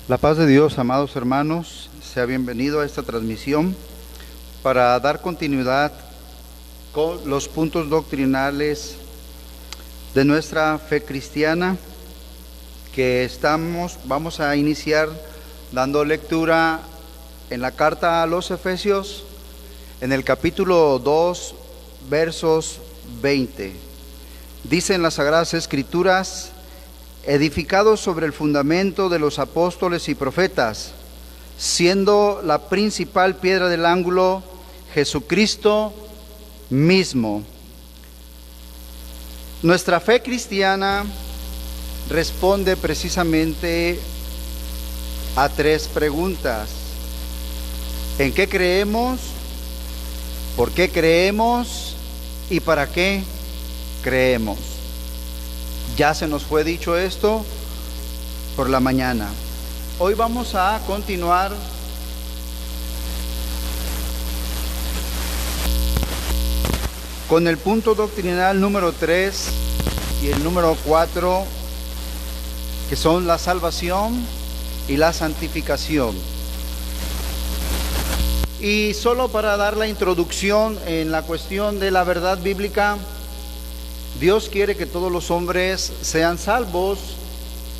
La paz de Dios, amados hermanos, sea bienvenido a esta transmisión para dar continuidad con los puntos doctrinales de nuestra fe cristiana que vamos a iniciar dando lectura en la carta a los Efesios, en el capítulo 2, versos 20. Dicen las Sagradas Escrituras: edificados sobre el fundamento de los apóstoles y profetas, siendo la principal piedra del ángulo Jesucristo mismo. Nuestra fe cristiana responde precisamente a tres preguntas: ¿en qué creemos? ¿Por qué creemos? ¿Y para qué creemos? Ya se nos fue dicho esto por la mañana. Hoy vamos a continuar con el punto doctrinal número 3 y el número 4, que son la salvación y la santificación. Y solo para dar la introducción en la cuestión de la verdad bíblica, Dios quiere que todos los hombres sean salvos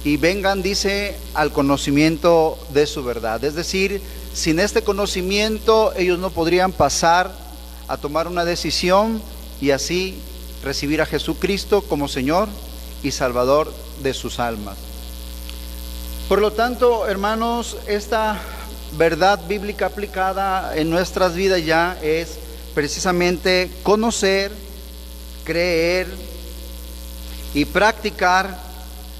y vengan, dice, al conocimiento de su verdad. Es decir, sin este conocimiento ellos no podrían pasar a tomar una decisión y así recibir a Jesucristo como Señor y Salvador de sus almas. Por lo tanto, hermanos, esta verdad bíblica aplicada en nuestras vidas ya es precisamente conocer, creer y practicar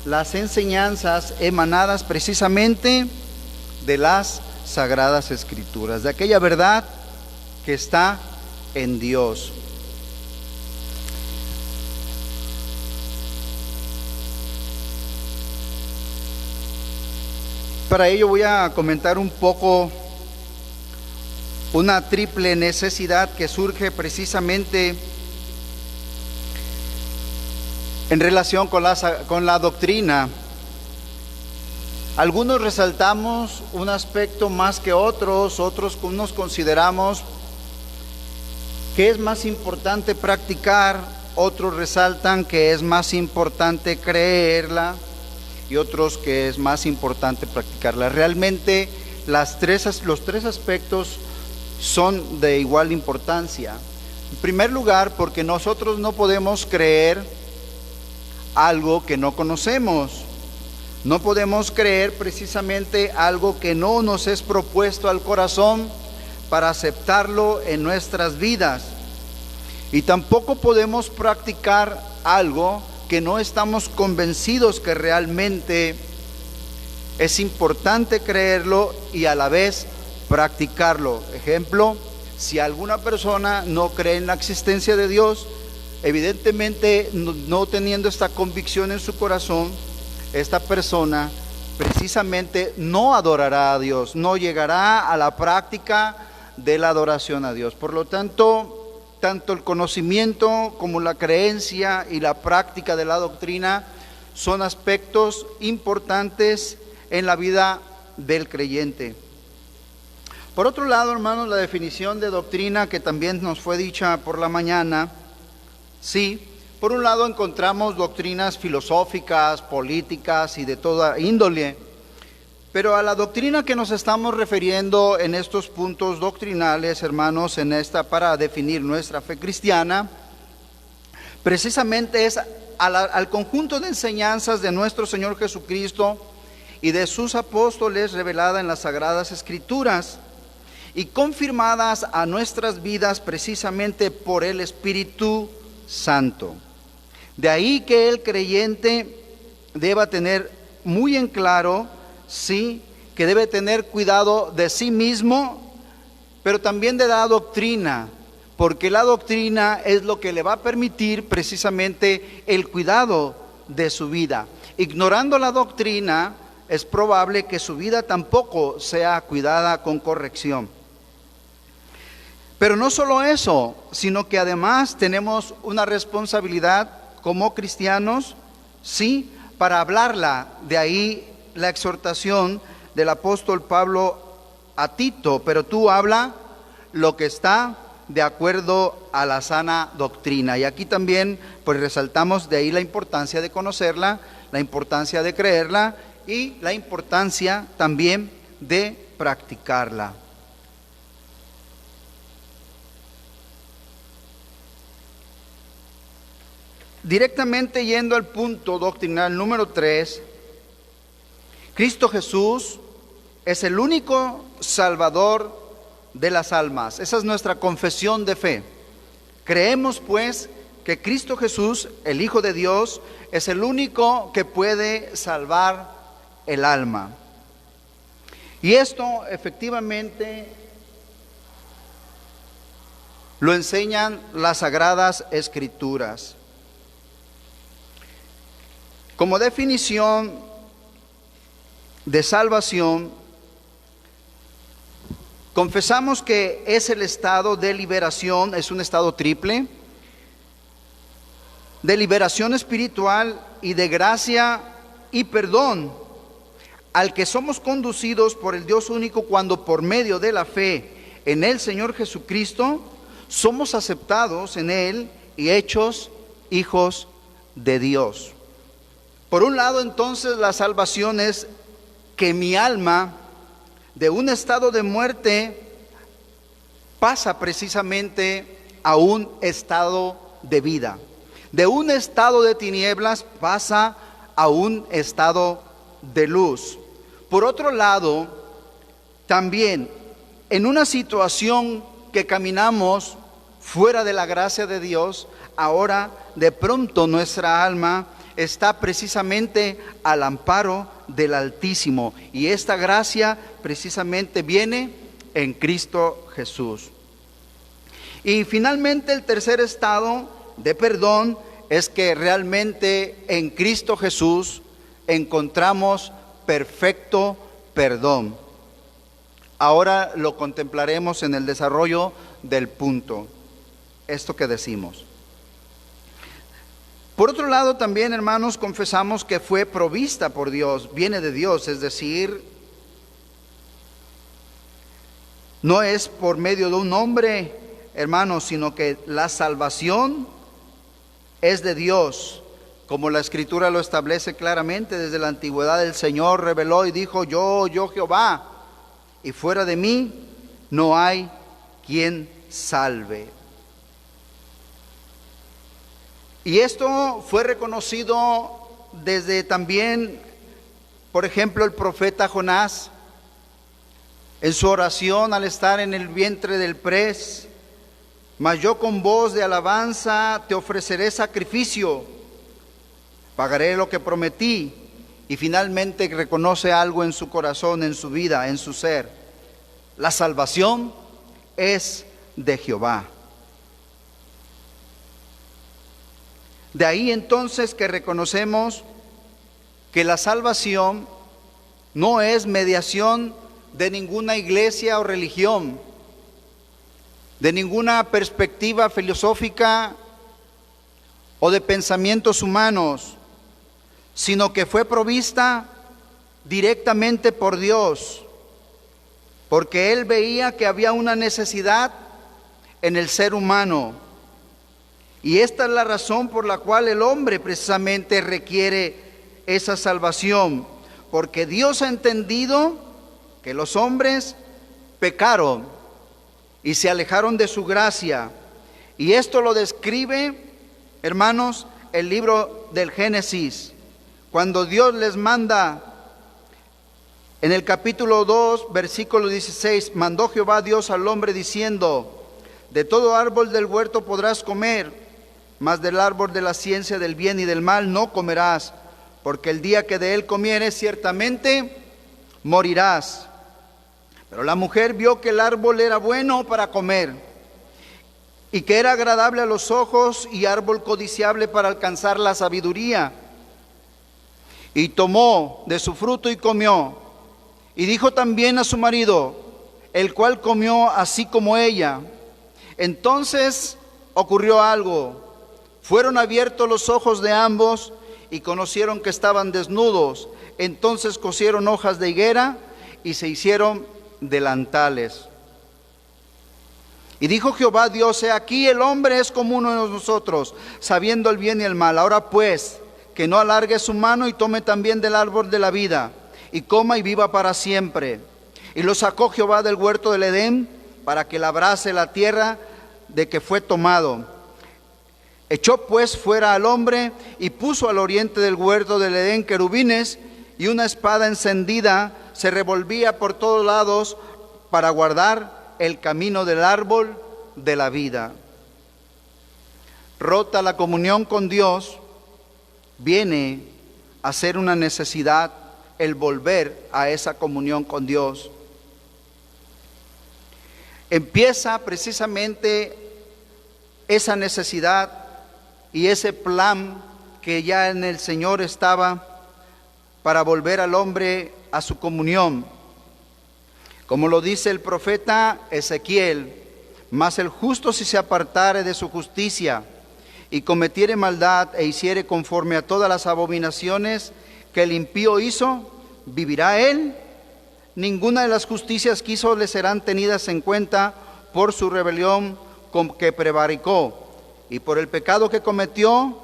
las enseñanzas emanadas precisamente de las Sagradas Escrituras, de aquella verdad que está en Dios. Para ello voy a comentar un poco una triple necesidad que surge precisamente en relación con la doctrina. Algunos resaltamos un aspecto más que otros nos consideramos que es más importante practicar, otros resaltan que es más importante creerla y otros que es más importante practicarla. Realmente los tres aspectos son de igual importancia. En primer lugar, porque nosotros no podemos creer algo que no conocemos. No podemos creer precisamente algo que no nos es propuesto al corazón para aceptarlo en nuestras vidas. Y tampoco podemos practicar algo que no estamos convencidos que realmente es importante creerlo y a la vez practicarlo. Ejemplo, si alguna persona no cree en la existencia de Dios, evidentemente no teniendo esta convicción en su corazón, esta persona precisamente no adorará a Dios, no llegará a la práctica de la adoración a Dios. Por lo tanto el conocimiento como la creencia y la práctica de la doctrina son aspectos importantes en la vida del creyente. Por otro lado, hermanos, la definición de doctrina que también nos fue dicha por la mañana, sí, por un lado encontramos doctrinas filosóficas, políticas y de toda índole, pero a la doctrina que nos estamos refiriendo en estos puntos doctrinales, hermanos, para definir nuestra fe cristiana, precisamente es al conjunto de enseñanzas de nuestro Señor Jesucristo y de sus apóstoles revelada en las Sagradas Escrituras y confirmadas a nuestras vidas precisamente por el Espíritu Santo. De ahí que el creyente deba tener muy en claro, sí, que debe tener cuidado de sí mismo, pero también de la doctrina, porque la doctrina es lo que le va a permitir precisamente el cuidado de su vida. Ignorando la doctrina, es probable que su vida tampoco sea cuidada con corrección. Pero no solo eso, sino que además tenemos una responsabilidad como cristianos, sí, para hablarla. De ahí la exhortación del apóstol Pablo a Tito, pero tú habla lo que está de acuerdo a la sana doctrina. Y aquí también pues resaltamos de ahí la importancia de conocerla, la importancia de creerla y la importancia también de practicarla. Directamente yendo al punto doctrinal número 3, Cristo Jesús es el único Salvador de las almas. Esa es nuestra confesión de fe. Creemos pues que Cristo Jesús, el Hijo de Dios, es el único que puede salvar el alma. Y esto efectivamente lo enseñan las Sagradas Escrituras. Como definición de salvación, confesamos que es el estado de liberación, es un estado triple, de liberación espiritual y de gracia y perdón, al que somos conducidos por el Dios único cuando por medio de la fe en el Señor Jesucristo somos aceptados en Él y hechos hijos de Dios. Por un lado, entonces, la salvación es que mi alma de un estado de muerte pasa precisamente a un estado de vida. De un estado de tinieblas pasa a un estado de luz. Por otro lado, también en una situación que caminamos fuera de la gracia de Dios, ahora de pronto nuestra alma está precisamente al amparo del Altísimo, y esta gracia precisamente viene en Cristo Jesús. Y finalmente el tercer estado de perdón es que realmente en Cristo Jesús encontramos perfecto perdón. Ahora lo contemplaremos en el desarrollo del punto, esto que decimos. Por otro lado, también, hermanos, confesamos que fue provista por Dios, viene de Dios, es decir, no es por medio de un hombre, hermanos, sino que la salvación es de Dios, como la Escritura lo establece claramente. Desde la antigüedad el Señor reveló y dijo: yo Jehová, y fuera de mí no hay quien salve. Y esto fue reconocido desde también, por ejemplo, el profeta Jonás, en su oración al estar en el vientre del pez: mas yo con voz de alabanza te ofreceré sacrificio, pagaré lo que prometí. Y finalmente reconoce algo en su corazón, en su vida, en su ser: la salvación es de Jehová. De ahí entonces que reconocemos que la salvación no es mediación de ninguna iglesia o religión, de ninguna perspectiva filosófica o de pensamientos humanos, sino que fue provista directamente por Dios, porque Él veía que había una necesidad en el ser humano. Y esta es la razón por la cual el hombre precisamente requiere esa salvación, porque Dios ha entendido que los hombres pecaron y se alejaron de su gracia. Y esto lo describe, hermanos, el libro del Génesis, cuando Dios les manda en el capítulo 2, versículo 16: mandó Jehová Dios al hombre diciendo: de todo árbol del huerto podrás comer, mas del árbol de la ciencia del bien y del mal no comerás, porque el día que de él comieres ciertamente morirás. Pero la mujer vio que el árbol era bueno para comer, y que era agradable a los ojos, y árbol codiciable para alcanzar la sabiduría. Y tomó de su fruto y comió, y dijo también a su marido, el cual comió así como ella. Entonces ocurrió algo: fueron abiertos los ojos de ambos y conocieron que estaban desnudos. Entonces cosieron hojas de higuera y se hicieron delantales. Y dijo Jehová Dios: he aquí el hombre es como uno de nosotros, sabiendo el bien y el mal. Ahora pues, que no alargue su mano y tome también del árbol de la vida, y coma y viva para siempre. Y lo sacó Jehová del huerto del Edén, para que labrase la tierra de que fue tomado. Echó pues fuera al hombre, y puso al oriente del huerto del Edén querubines, y una espada encendida se revolvía por todos lados para guardar el camino del árbol de la vida. Rota la comunión con Dios, viene a ser una necesidad el volver a esa comunión con Dios. Empieza precisamente esa necesidad y ese plan que ya en el Señor estaba para volver al hombre a su comunión. Como lo dice el profeta Ezequiel: mas el justo, si se apartare de su justicia y cometiere maldad e hiciere conforme a todas las abominaciones que el impío hizo, ¿vivirá él? Ninguna de las justicias que hizo le serán tenidas en cuenta por su rebelión con que prevaricó, y por el pecado que cometió,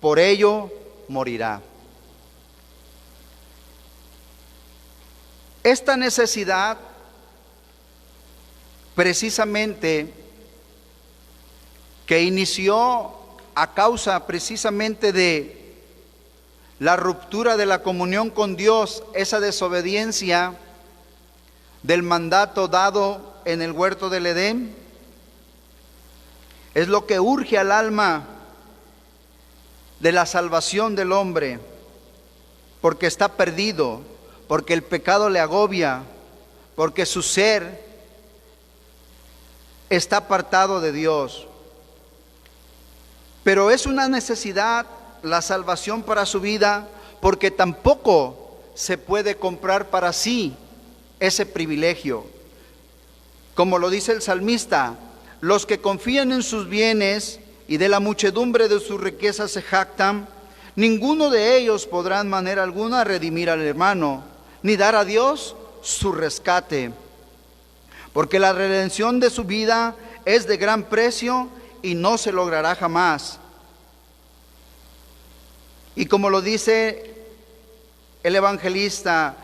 por ello morirá. Esta necesidad, precisamente, que inició a causa precisamente de la ruptura de la comunión con Dios, esa desobediencia del mandato dado en el huerto del Edén, es lo que urge al alma de la salvación del hombre, porque está perdido, porque el pecado le agobia, porque su ser está apartado de Dios. Pero es una necesidad la salvación para su vida, porque tampoco se puede comprar para sí ese privilegio. Como lo dice el salmista: los que confían en sus bienes y de la muchedumbre de sus riquezas se jactan, ninguno de ellos podrá en manera alguna redimir al hermano, ni dar a Dios su rescate, porque la redención de su vida es de gran precio y no se logrará jamás. Y como lo dice el evangelista,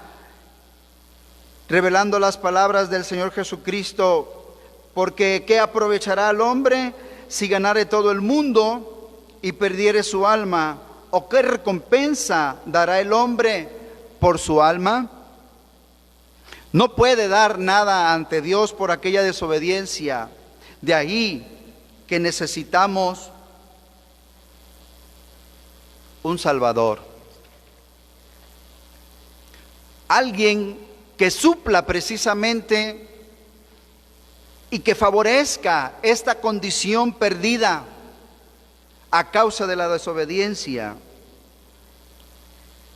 revelando las palabras del Señor Jesucristo: porque ¿qué aprovechará al hombre si ganare todo el mundo y perdiere su alma? ¿O qué recompensa dará el hombre por su alma? No puede dar nada ante Dios por aquella desobediencia. De ahí que necesitamos un Salvador, alguien que supla precisamente y que favorezca esta condición perdida a causa de la desobediencia.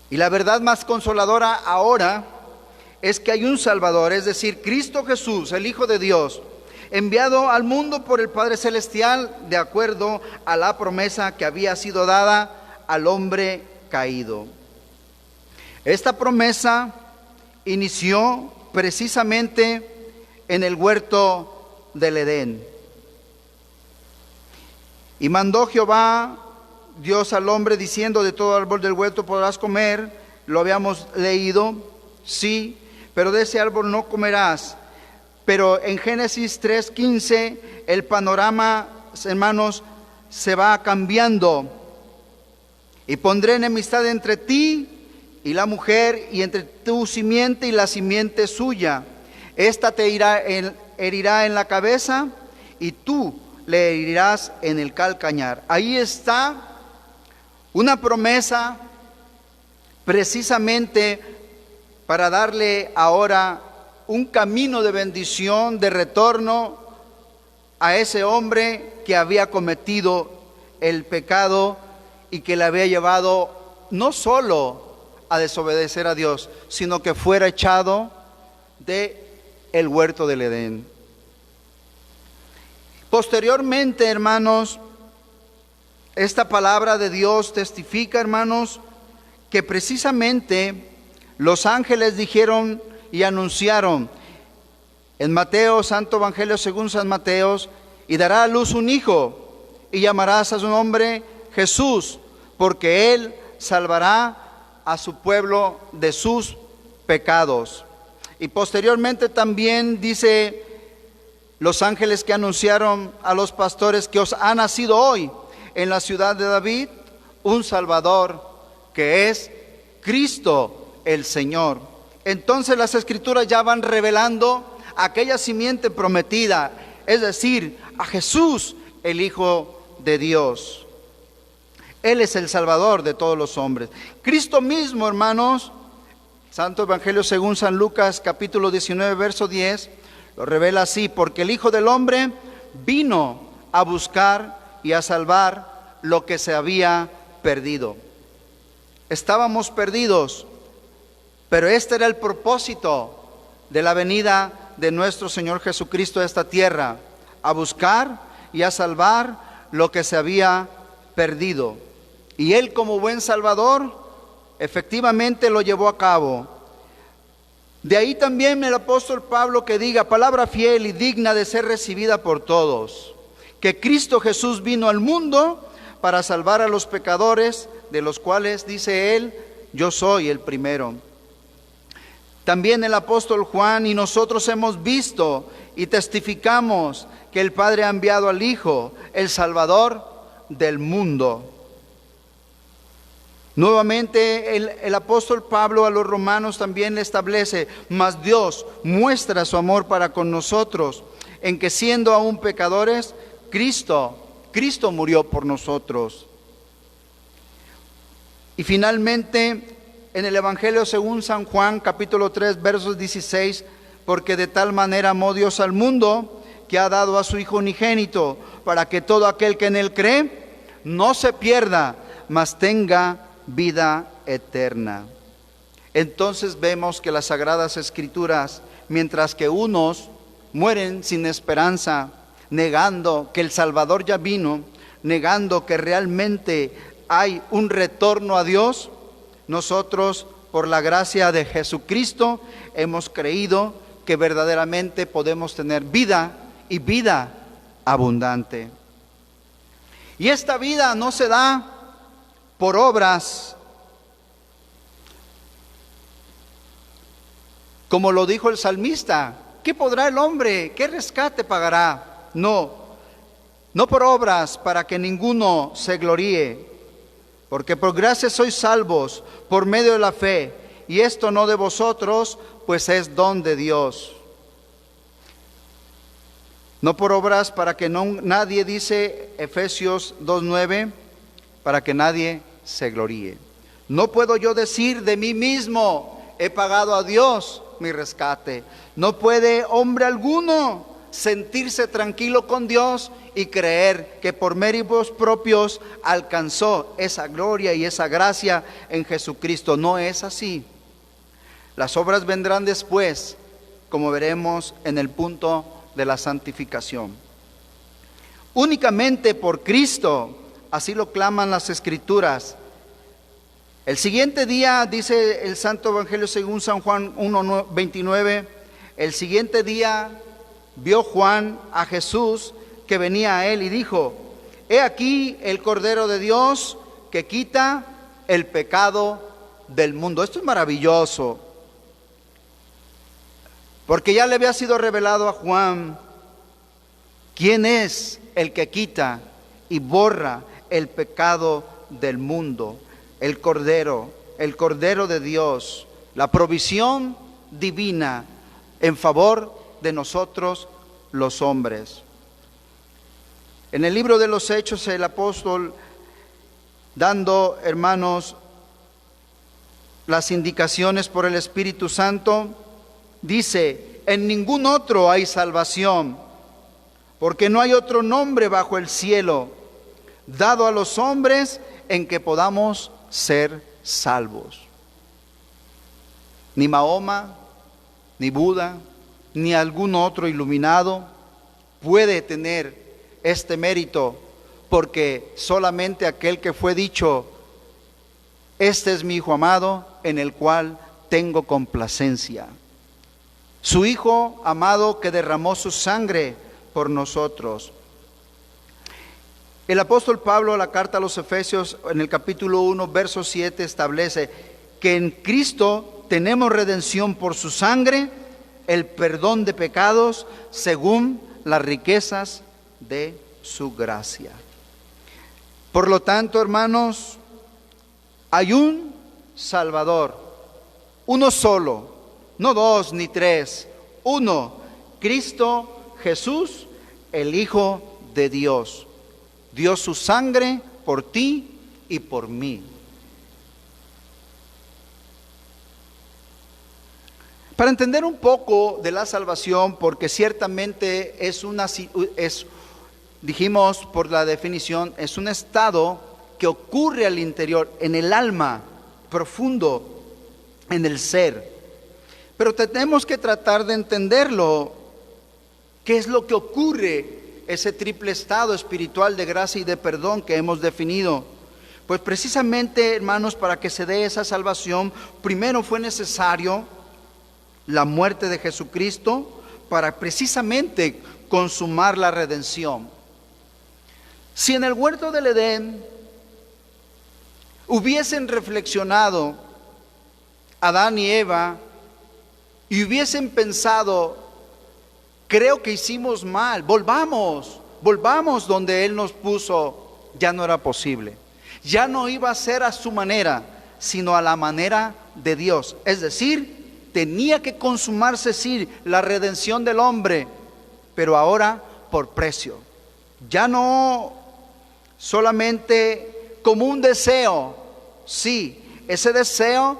Y la verdad más consoladora ahora es que hay un Salvador, es decir, Cristo Jesús, el Hijo de Dios, enviado al mundo por el Padre Celestial de acuerdo a la promesa que había sido dada al hombre caído. Esta promesa inició precisamente en el huerto del Edén. Y mandó Jehová Dios al hombre diciendo: de todo árbol del huerto podrás comer. Lo habíamos leído, sí, pero de ese árbol no comerás. Pero en Génesis 3:15 el panorama, hermanos, se va cambiando. Y pondré enemistad entre ti y la mujer, y entre tu simiente y la simiente suya. Esta te herirá en la cabeza, y tú le herirás en el calcañar. Ahí está una promesa precisamente para darle ahora un camino de bendición, de retorno a ese hombre que había cometido el pecado y que le había llevado no solo a desobedecer a Dios, sino que fuera echado de el huerto del Edén. Posteriormente, hermanos, esta palabra de Dios testifica, hermanos, que precisamente los ángeles dijeron y anunciaron. En Mateo, Santo Evangelio según San Mateo, y dará a luz un hijo, y llamarás a su nombre Jesús, porque él salvará a su pueblo de sus pecados. Y posteriormente también dice los ángeles que anunciaron a los pastores que os ha nacido hoy en la ciudad de David un Salvador, que es Cristo el Señor. Entonces las Escrituras ya van revelando aquella simiente prometida, es decir, a Jesús, el Hijo de Dios. Él es el Salvador de todos los hombres. Cristo mismo, hermanos, Santo Evangelio según San Lucas, capítulo 19, verso 10, lo revela así: porque el Hijo del Hombre vino a buscar y a salvar lo que se había perdido. Estábamos perdidos, pero este era el propósito de la venida de nuestro Señor Jesucristo a esta tierra, a buscar y a salvar lo que se había perdido. Y Él, como buen Salvador, efectivamente lo llevó a cabo. De ahí también el apóstol Pablo que diga, palabra fiel y digna de ser recibida por todos, que Cristo Jesús vino al mundo para salvar a los pecadores, de los cuales dice él, yo soy el primero. También el apóstol Juan: y nosotros hemos visto y testificamos que el Padre ha enviado al Hijo, el Salvador del mundo. Nuevamente el apóstol Pablo a los romanos también le establece: mas Dios muestra su amor para con nosotros, en que siendo aún pecadores, Cristo murió por nosotros. Y finalmente en el Evangelio según San Juan, capítulo 3, versos 16, porque de tal manera amó Dios al mundo, que ha dado a su Hijo unigénito, para que todo aquel que en él cree no se pierda, mas tenga vida eterna. Entonces vemos que las Sagradas Escrituras, mientras que unos mueren sin esperanza, negando que el Salvador ya vino, negando que realmente hay un retorno a Dios, nosotros, por la gracia de Jesucristo, hemos creído que verdaderamente podemos tener vida y vida abundante. Y esta vida no se da por obras, como lo dijo el salmista: ¿qué podrá el hombre? ¿Qué rescate pagará? No por obras, para que ninguno se gloríe, porque por gracia sois salvos por medio de la fe, y esto no de vosotros, pues es don de Dios. No por obras, para que nadie, dice Efesios 2:9, para que nadie se gloríe. No puedo yo decir de mí mismo, he pagado a Dios mi rescate. No puede hombre alguno sentirse tranquilo con Dios y creer que por méritos propios alcanzó esa gloria y esa gracia en Jesucristo. No es así. Las obras vendrán después, como veremos en el punto de la santificación. Únicamente por Cristo, así lo claman las Escrituras. El siguiente día, dice el Santo Evangelio según San Juan 1:29, el siguiente día vio Juan a Jesús que venía a él y dijo: he aquí el Cordero de Dios que quita el pecado del mundo. Esto es maravilloso, porque ya le había sido revelado a Juan quién es el que quita y borra el pecado del mundo. El Cordero de Dios, la provisión divina en favor de nosotros los hombres. En el libro de los Hechos, el apóstol, dando, hermanos, las indicaciones por el Espíritu Santo, dice: en ningún otro hay salvación, porque no hay otro nombre bajo el cielo dado a los hombres en que podamos ser salvos. Ni Mahoma, ni Buda, ni algún otro iluminado puede tener este mérito, porque solamente aquel que fue dicho: este es mi Hijo amado, en el cual tengo complacencia. Su Hijo amado que derramó su sangre por nosotros. El apóstol Pablo, en la carta a los Efesios, en el capítulo 1, verso 7, establece que en Cristo tenemos redención por su sangre, el perdón de pecados, según las riquezas de su gracia. Por lo tanto, hermanos, hay un Salvador, uno solo, no dos ni tres, uno, Cristo Jesús, el Hijo de Dios. Dio su sangre por ti y por mí. Para entender un poco de la salvación, porque ciertamente dijimos por la definición, es un estado que ocurre al interior, en el alma, profundo, en el ser. Pero tenemos que tratar de entenderlo. ¿Qué es lo que ocurre? Ese triple estado espiritual de gracia y de perdón que hemos definido. Pues precisamente, hermanos, para que se dé esa salvación, primero fue necesario la muerte de Jesucristo para precisamente consumar la redención. Si en el huerto del Edén hubiesen reflexionado Adán y Eva y hubiesen pensado, creo que hicimos mal, volvamos donde Él nos puso, ya no era posible. Ya no iba a ser a su manera, sino a la manera de Dios. Es decir, tenía que consumarse, sí, la redención del hombre, pero ahora por precio. Ya no solamente como un deseo, sí, ese deseo,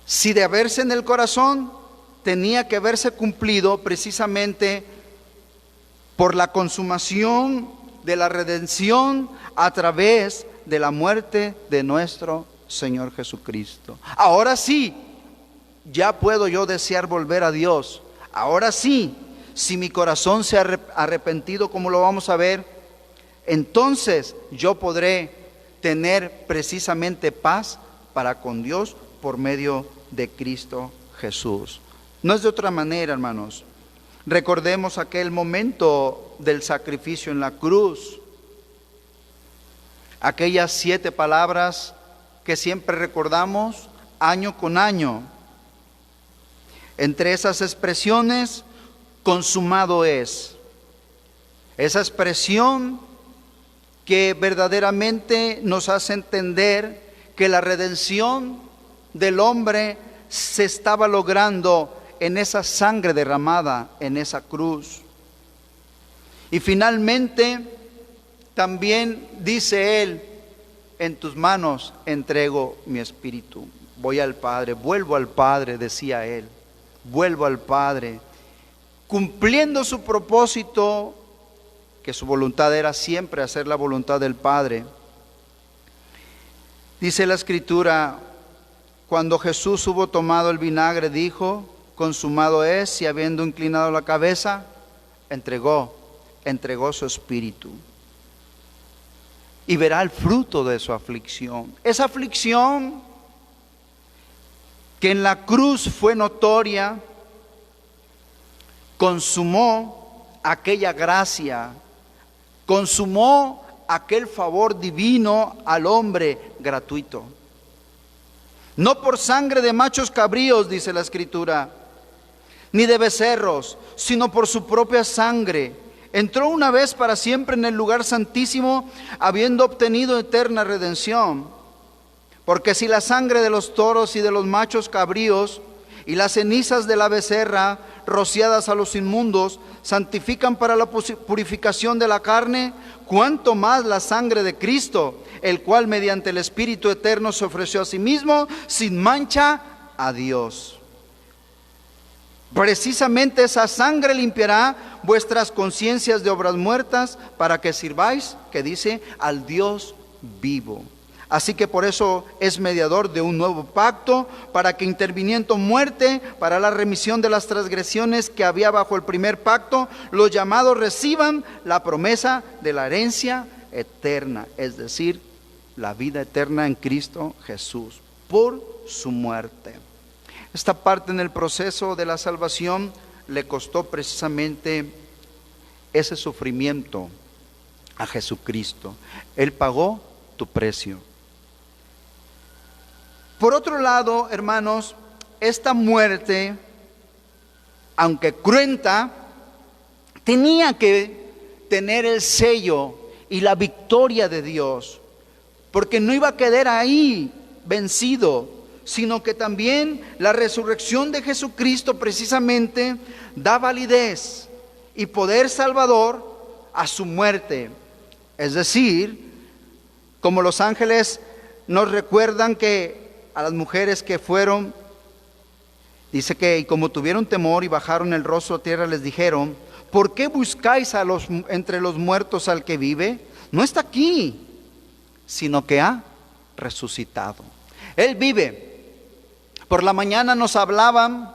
si de haberse en el corazón, tenía que verse cumplido precisamente por la consumación de la redención a través de la muerte de nuestro Señor Jesucristo. Ahora sí, ya puedo yo desear volver a Dios. Ahora sí, si mi corazón se ha arrepentido, como lo vamos a ver, entonces yo podré tener precisamente paz para con Dios por medio de Cristo Jesús. No es de otra manera, hermanos. Recordemos aquel momento del sacrificio en la cruz. Aquellas 7 palabras que siempre recordamos año con año. Entre esas expresiones, consumado es. Esa expresión que verdaderamente nos hace entender que la redención del hombre se estaba logrando en esa sangre derramada en esa cruz. Y finalmente también dice Él, en tus manos entrego mi espíritu. Voy al Padre, vuelvo al Padre, decía Él, vuelvo al Padre, cumpliendo su propósito, que su voluntad era siempre hacer la voluntad del Padre. Dice la Escritura, cuando Jesús hubo tomado el vinagre, dijo, consumado es, y habiendo inclinado la cabeza, entregó su espíritu. Y verá el fruto de su aflicción. Esa aflicción que en la cruz fue notoria, consumó aquella gracia, consumó aquel favor divino al hombre gratuito. No por sangre de machos cabríos, dice la Escritura, ni de becerros, sino por su propia sangre. Entró una vez para siempre en el lugar santísimo, habiendo obtenido eterna redención. Porque si la sangre de los toros y de los machos cabríos y las cenizas de la becerra rociadas a los inmundos santifican para la purificación de la carne, cuánto más la sangre de Cristo, el cual mediante el Espíritu eterno se ofreció a sí mismo sin mancha a Dios. Precisamente esa sangre limpiará vuestras conciencias de obras muertas para que sirváis, que dice, al Dios vivo. Así que por eso es mediador de un nuevo pacto, para que interviniendo muerte para la remisión de las transgresiones que había bajo el primer pacto, los llamados reciban la promesa de la herencia eterna, es decir, la vida eterna en Cristo Jesús, por su muerte. Esta parte en el proceso de la salvación le costó precisamente ese sufrimiento a Jesucristo. Él pagó tu precio. Por otro lado, hermanos, esta muerte, aunque cruenta, tenía que tener el sello y la victoria de Dios, porque no iba a quedar ahí vencido, sino que también la resurrección de Jesucristo precisamente da validez y poder salvador a su muerte. Es decir, como los ángeles nos recuerdan que a las mujeres que fueron, dice que y como tuvieron temor y bajaron el rostro a tierra, les dijeron: ¿por qué buscáis entre los muertos al que vive? No está aquí, sino que ha resucitado. Él vive. Por la mañana nos hablaban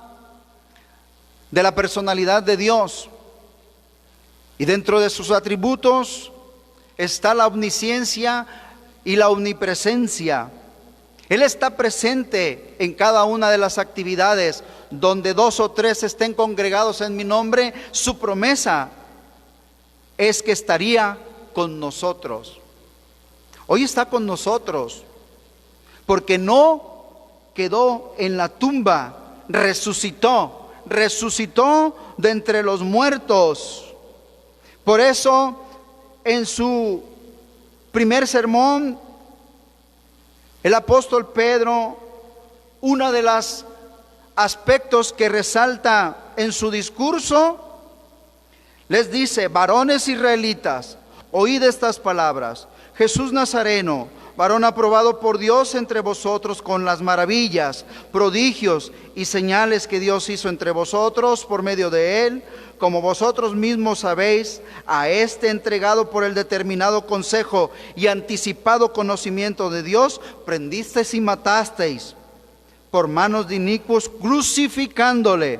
de la personalidad de Dios, y dentro de sus atributos está la omnisciencia y la omnipresencia. Él está presente en cada una de las actividades. Donde 2 o 3 estén congregados en mi nombre, su promesa es que estaría con nosotros. Hoy está con nosotros, porque no quedó en la tumba, resucitó de entre los muertos. Por eso, en su primer sermón, el apóstol Pedro, uno de los aspectos que resalta en su discurso, les dice: varones israelitas, oíd estas palabras. Jesús Nazareno, varón aprobado por Dios entre vosotros con las maravillas, prodigios y señales que Dios hizo entre vosotros por medio de él, como vosotros mismos sabéis, a este entregado por el determinado consejo y anticipado conocimiento de Dios, prendisteis y matasteis por manos de inicuos, crucificándole,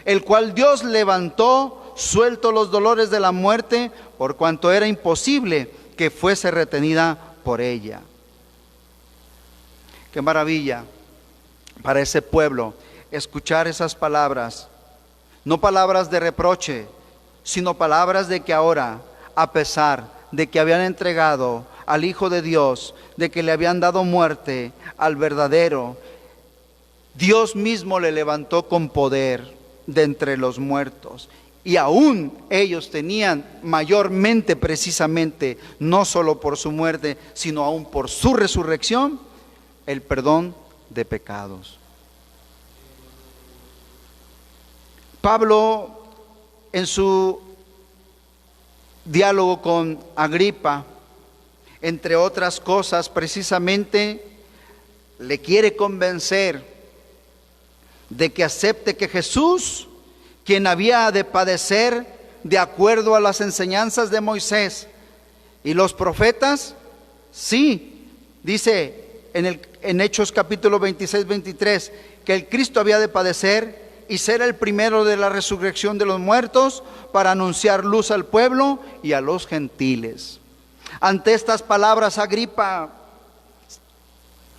el cual Dios levantó, suelto los dolores de la muerte, por cuanto era imposible que fuese retenida por ella. Qué maravilla para ese pueblo escuchar esas palabras, no palabras de reproche, sino palabras de que ahora, a pesar de que habían entregado al Hijo de Dios, de que le habían dado muerte al verdadero, Dios mismo le levantó con poder de entre los muertos. Y aún ellos tenían mayormente, precisamente, no solo por su muerte, sino aún por su resurrección, el perdón de pecados. Pablo, en su diálogo con Agripa, entre otras cosas, precisamente le quiere convencer de que acepte que Jesús, quien había de padecer de acuerdo a las enseñanzas de Moisés y los profetas, sí, dice en Hechos capítulo 26-23, que el Cristo había de padecer y ser el primero de la resurrección de los muertos para anunciar luz al pueblo y a los gentiles. Ante estas palabras, Agripa,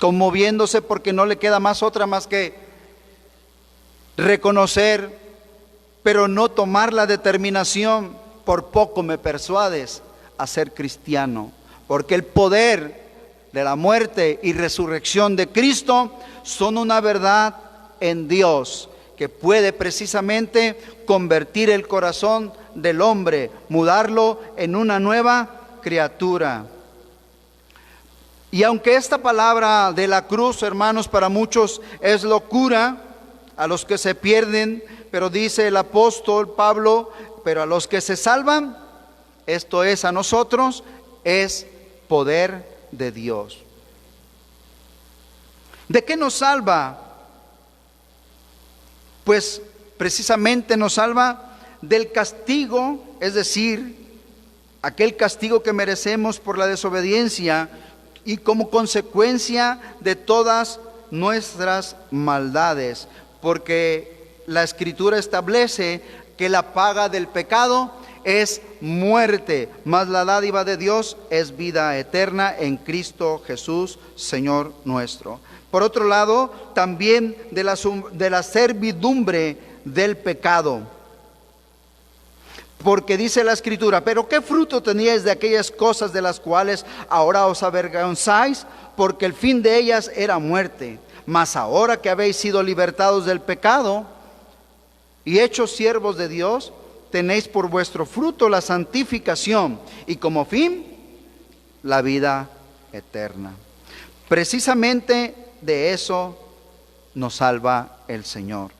conmoviéndose porque no le queda más otra más que reconocer, pero no tomar la determinación: por poco me persuades a ser cristiano, porque el poder de la muerte y resurrección de Cristo son una verdad en Dios que puede precisamente convertir el corazón del hombre, mudarlo en una nueva criatura. Y aunque esta palabra de la cruz, hermanos, para muchos es locura, a los que se pierden, pero dice el apóstol Pablo, pero a los que se salvan, esto es a nosotros, es poder de Dios. ¿De qué nos salva? Pues precisamente nos salva del castigo, es decir, aquel castigo que merecemos por la desobediencia y como consecuencia de todas nuestras maldades, porque la Escritura establece que la paga del pecado es muerte, mas la dádiva de Dios es vida eterna en Cristo Jesús, Señor nuestro. Por otro lado, también de la servidumbre del pecado. Porque dice la Escritura: pero ¿qué fruto teníais de aquellas cosas de las cuales ahora os avergonzáis? Porque el fin de ellas era muerte. Mas ahora que habéis sido libertados del pecado y hechos siervos de Dios, tenéis por vuestro fruto la santificación y como fin la vida eterna. Precisamente de eso nos salva el Señor,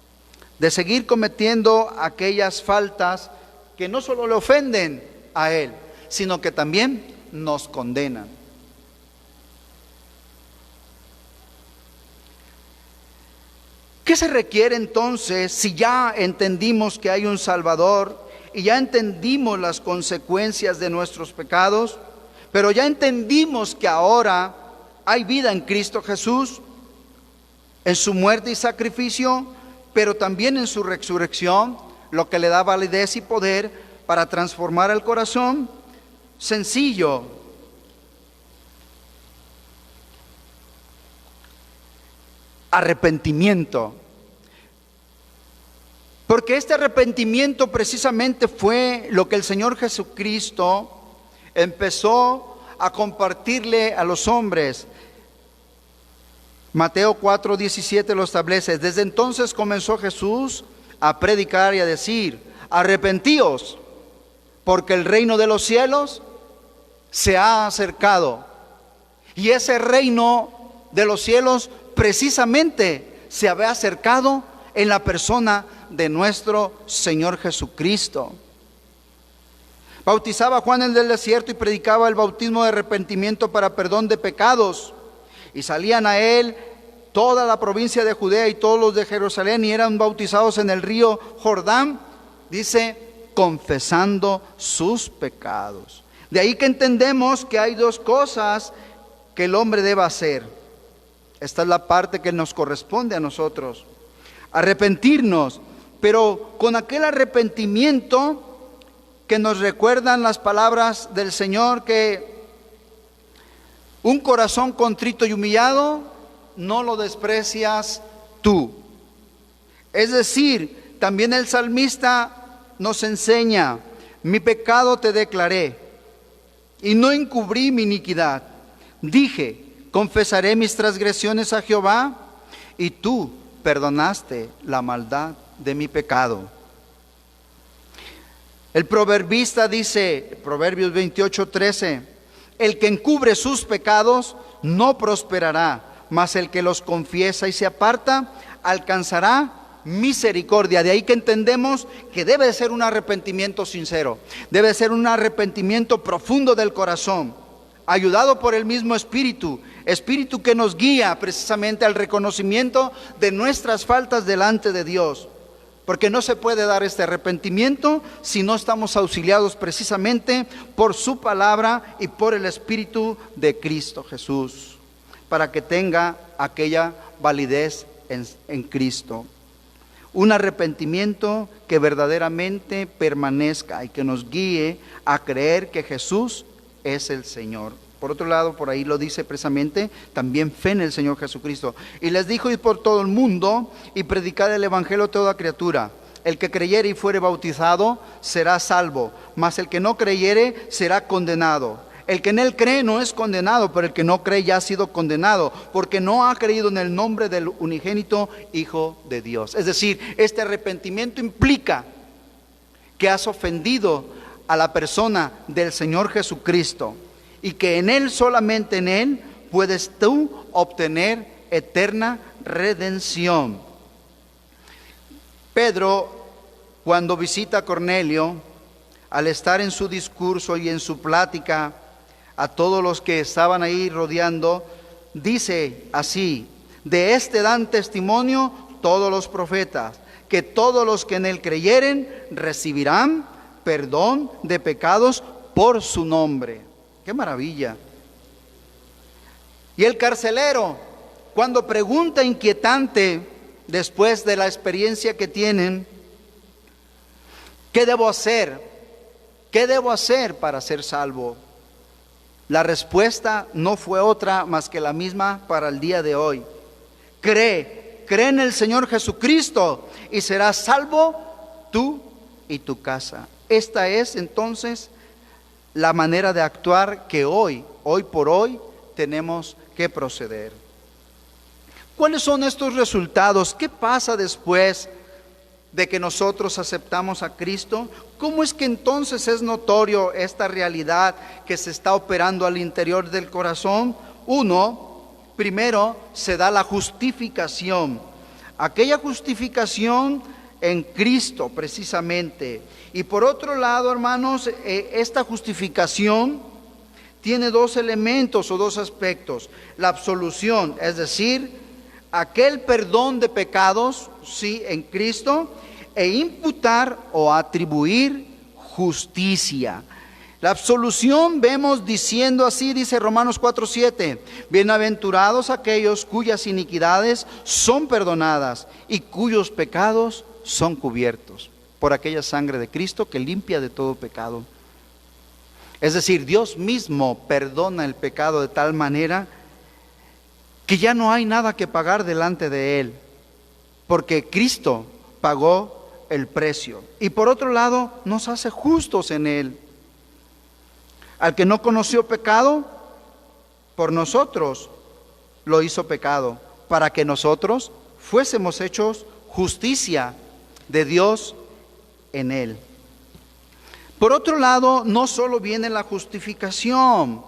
de seguir cometiendo aquellas faltas que no solo le ofenden a Él, sino que también nos condenan. ¿Qué se requiere entonces si ya entendimos que hay un Salvador y ya entendimos las consecuencias de nuestros pecados, pero ya entendimos que ahora hay vida en Cristo Jesús, en su muerte y sacrificio, pero también en su resurrección, lo que le da validez y poder para transformar el corazón? Sencillo. Arrepentimiento. Porque este arrepentimiento precisamente fue lo que el Señor Jesucristo empezó a compartirle a los hombres. Mateo 4:17 lo establece. Desde entonces comenzó Jesús a predicar y a decir: arrepentíos, porque el reino de los cielos se ha acercado. Y ese reino de los cielos precisamente se había acercado en la persona de nuestro Señor Jesucristo. Bautizaba a Juan en el desierto y predicaba el bautismo de arrepentimiento para perdón de pecados. Y salían a él toda la provincia de Judea y todos los de Jerusalén, y eran bautizados en el río Jordán, dice, confesando sus pecados. De ahí que entendemos que hay dos cosas que el hombre debe hacer. Esta es la parte que nos corresponde a nosotros: arrepentirnos, pero con aquel arrepentimiento que nos recuerdan las palabras del Señor, que un corazón contrito y humillado no lo desprecias tú. Es decir, también el salmista nos enseña: mi pecado te declaré y no encubrí mi iniquidad. Dije, confesaré mis transgresiones a Jehová, y tú perdonaste la maldad de mi pecado. El proverbista dice, Proverbios 28:13, el que encubre sus pecados no prosperará, mas el que los confiesa y se aparta alcanzará misericordia. De ahí que entendemos que debe ser un arrepentimiento sincero, debe ser un arrepentimiento profundo del corazón, ayudado por el mismo Espíritu que nos guía precisamente al reconocimiento de nuestras faltas delante de Dios. Porque no se puede dar este arrepentimiento si no estamos auxiliados precisamente por su palabra y por el Espíritu de Cristo Jesús, para que tenga aquella validez en Cristo. Un arrepentimiento que verdaderamente permanezca y que nos guíe a creer que Jesús es el Señor. Por otro lado, por ahí lo dice precisamente, también fe en el Señor Jesucristo. Y les dijo: id por todo el mundo y predicad el evangelio a toda criatura. El que creyere y fuere bautizado será salvo, mas el que no creyere será condenado. El que en él cree no es condenado, pero el que no cree ya ha sido condenado, porque no ha creído en el nombre del unigénito Hijo de Dios. Es decir, este arrepentimiento implica que has ofendido a la persona del Señor Jesucristo, y que en Él, solamente en Él, puedes tú obtener eterna redención. Pedro, cuando visita a Cornelio, al estar en su discurso y en su plática a todos los que estaban ahí rodeando, dice así: de este dan testimonio todos los profetas, que todos los que en Él creyeren recibirán perdón de pecados por su nombre. ¡Qué maravilla! Y el carcelero, cuando pregunta inquietante, después de la experiencia que tienen, ¿qué debo hacer ¿Qué debo hacer para ser salvo? La respuesta no fue otra más que la misma para el día de hoy. Cree en el Señor Jesucristo y serás salvo tú y tu casa. Esta es entonces la manera de actuar que hoy por hoy, tenemos que proceder. ¿Cuáles son estos resultados? ¿Qué pasa después de que nosotros aceptamos a Cristo? ¿Cómo es que entonces es notorio esta realidad que se está operando al interior del corazón? Primero se da la justificación. Aquella justificación en Cristo precisamente. Y por otro lado, hermanos, esta justificación tiene dos elementos o dos aspectos. La absolución, es decir, aquel perdón de pecados, sí, en Cristo, e imputar o atribuir justicia. La absolución vemos diciendo así, dice Romanos 4:7, bienaventurados aquellos cuyas iniquidades son perdonadas y cuyos pecados son cubiertos por aquella sangre de Cristo que limpia de todo pecado. Es decir, Dios mismo perdona el pecado de tal manera que ya no hay nada que pagar delante de Él, porque Cristo pagó el precio. Y por otro lado, nos hace justos en Él. Al que no conoció pecado, por nosotros lo hizo pecado, para que nosotros fuésemos hechos justicia de Dios en Él. Por otro lado, no solo viene la justificación,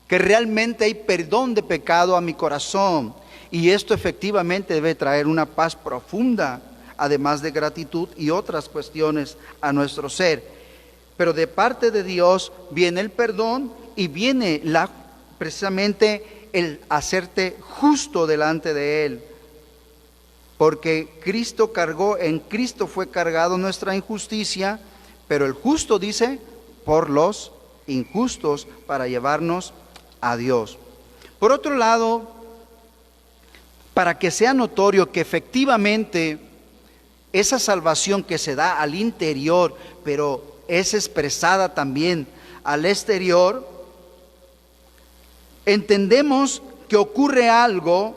que realmente hay perdón de pecado a mi corazón, y esto efectivamente debe traer una paz profunda, además de gratitud y otras cuestiones a nuestro ser. Pero de parte de Dios viene el perdón y viene precisamente el hacerte justo delante de Él. Porque en Cristo fue cargado nuestra injusticia, pero el justo dice, por los injustos, para llevarnos a Dios. Por otro lado, para que sea notorio que efectivamente esa salvación que se da al interior, pero es expresada también al exterior, entendemos que ocurre algo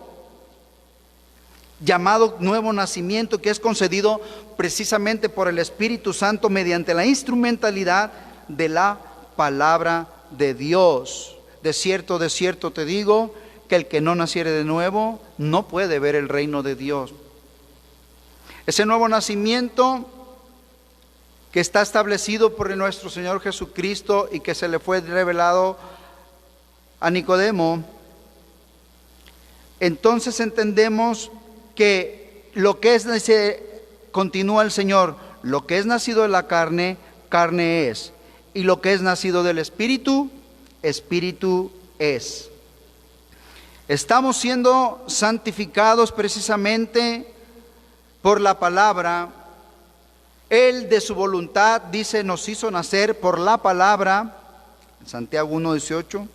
llamado nuevo nacimiento, que es concedido precisamente por el Espíritu Santo mediante la instrumentalidad de la palabra de Dios. De cierto te digo, que el que no naciere de nuevo no puede ver el reino de Dios. Ese nuevo nacimiento que está establecido por nuestro Señor Jesucristo y que se le fue revelado a Nicodemo, entonces entendemos que lo que es, continúa el Señor, lo que es nacido de la carne, carne es, y lo que es nacido del Espíritu, Espíritu es. Estamos siendo santificados precisamente por la palabra. Él de su voluntad, dice, nos hizo nacer por la palabra, Santiago 1:18,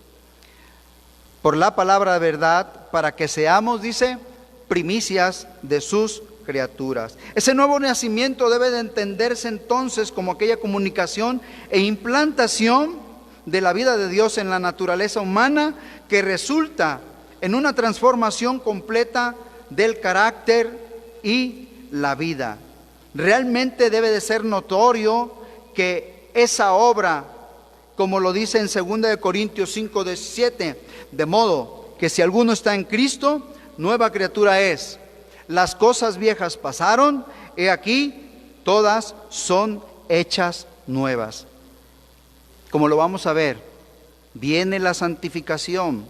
por la palabra de verdad, para que seamos, dice, primicias de sus criaturas. Ese nuevo nacimiento debe de entenderse entonces como aquella comunicación e implantación de la vida de Dios en la naturaleza humana que resulta en una transformación completa del carácter y la vida. Realmente debe de ser notorio que esa obra, como lo dice en 2 Corintios 5:17, de modo que si alguno está en Cristo, nueva criatura es. Las cosas viejas pasaron, he aquí, todas son hechas nuevas. Como lo vamos a ver, viene la santificación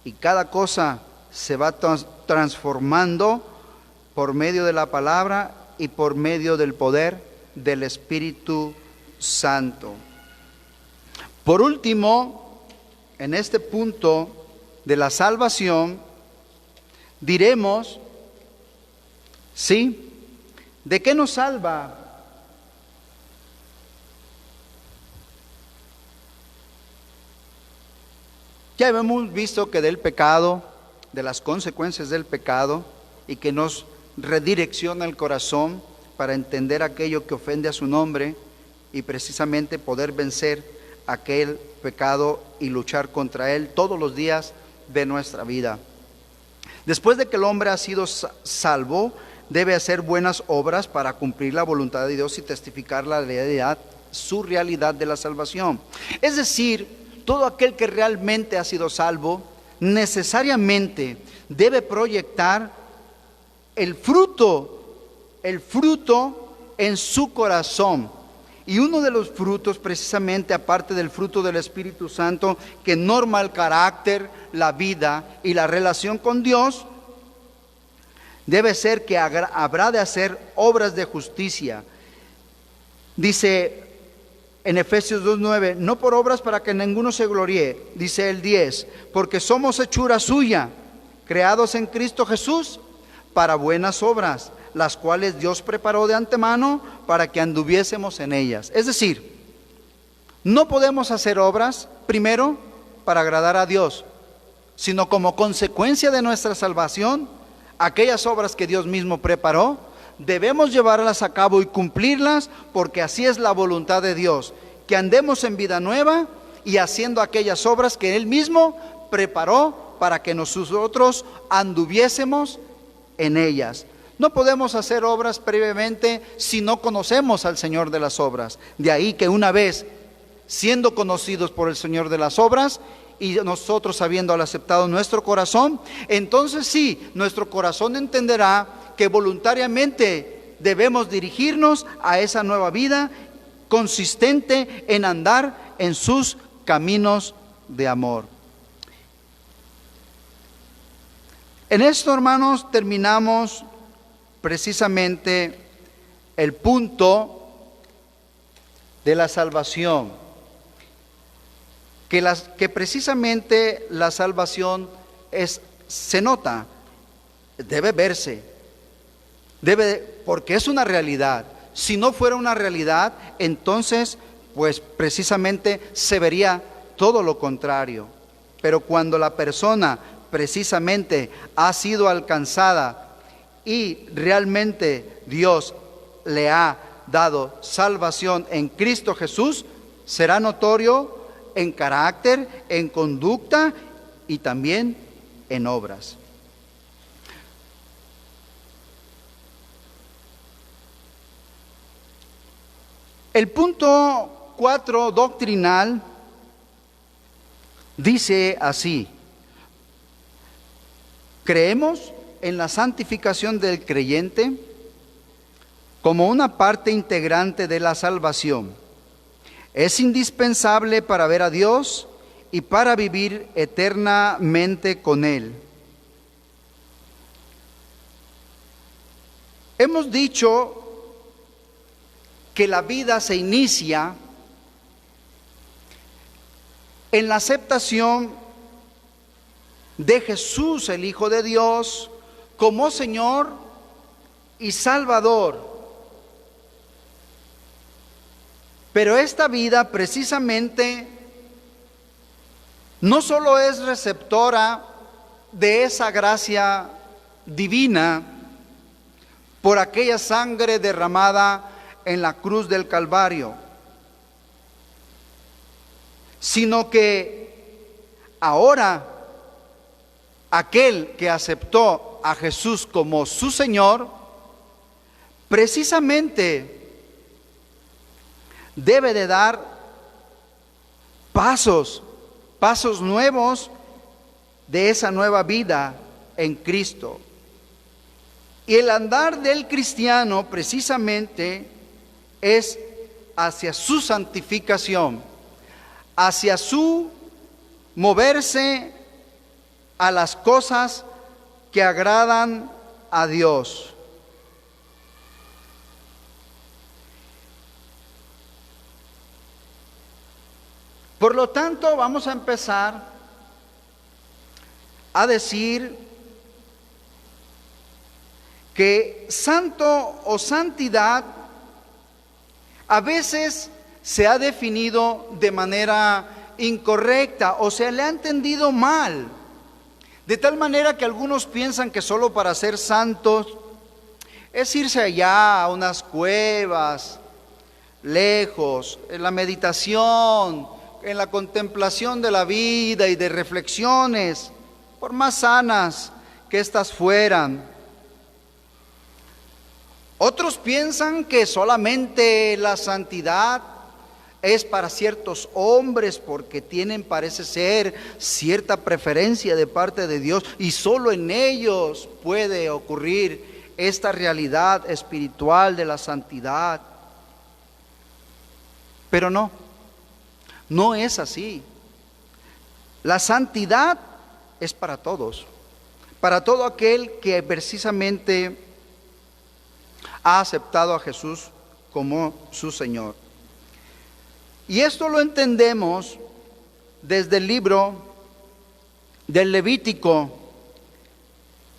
y cada cosa se va transformando por medio de la palabra y por medio del poder del Espíritu Santo. Por último, en este punto de la salvación, diremos, ¿sí? ¿De qué nos salva? Ya hemos visto que del pecado, de las consecuencias del pecado, y que nos redirecciona el corazón para entender aquello que ofende a su nombre, y precisamente poder vencer aquel pecado y luchar contra él todos los días de nuestra vida. Después de que el hombre ha sido salvo, debe hacer buenas obras para cumplir la voluntad de Dios y testificar la realidad, su realidad de la salvación. Es decir, todo aquel que realmente ha sido salvo necesariamente debe proyectar el fruto en su corazón. Y uno de los frutos, precisamente aparte del fruto del Espíritu Santo, que norma el carácter, la vida y la relación con Dios, debe ser que habrá de hacer obras de justicia. Dice en Efesios 2:9, no por obras para que ninguno se gloríe. Dice el 10, porque somos hechura suya, creados en Cristo Jesús para buenas obras, las cuales Dios preparó de antemano para que anduviésemos en ellas. Es decir, no podemos hacer obras, primero, para agradar a Dios, sino como consecuencia de nuestra salvación, aquellas obras que Dios mismo preparó, debemos llevarlas a cabo y cumplirlas, porque así es la voluntad de Dios, que andemos en vida nueva y haciendo aquellas obras que Él mismo preparó para que nosotros anduviésemos en ellas. No podemos hacer obras previamente si no conocemos al Señor de las obras. De ahí que una vez siendo conocidos por el Señor de las obras y nosotros habiendo aceptado nuestro corazón, entonces sí, nuestro corazón entenderá que voluntariamente debemos dirigirnos a esa nueva vida consistente en andar en sus caminos de amor. En esto, hermanos, terminamos precisamente el punto de la salvación, que precisamente la salvación se nota, debe verse, porque es una realidad. Si no fuera una realidad, entonces pues precisamente se vería todo lo contrario. Pero cuando la persona precisamente ha sido alcanzada y realmente Dios le ha dado salvación en Cristo Jesús, será notorio en carácter, en conducta y también en obras. El punto 4 doctrinal dice así: creemos en la santificación del creyente como una parte integrante de la salvación. Es indispensable para ver a Dios y para vivir eternamente con Él. Hemos dicho que la vida se inicia en la aceptación de Jesús, el Hijo de Dios, como Señor y Salvador. Pero esta vida precisamente no solo es receptora de esa gracia divina por aquella sangre derramada en la cruz del Calvario, sino que ahora aquel que aceptó a Jesús como su Señor, precisamente debe de dar pasos nuevos de esa nueva vida en Cristo. Y el andar del cristiano precisamente es hacia su santificación, hacia su moverse a las cosas que agradan a Dios. Por lo tanto, vamos a empezar a decir que santo o santidad a veces se ha definido de manera incorrecta o se le ha entendido mal, de tal manera que algunos piensan que solo para ser santos es irse allá a unas cuevas, lejos, en la meditación, en la contemplación de la vida y de reflexiones, por más sanas que éstas fueran. Otros piensan que solamente la santidad es para ciertos hombres porque tienen, parece ser, cierta preferencia de parte de Dios y solo en ellos puede ocurrir esta realidad espiritual de la santidad. Pero no es así. La santidad es para todos, para todo aquel que precisamente ha aceptado a Jesús como su Señor. Y esto lo entendemos desde el libro del Levítico,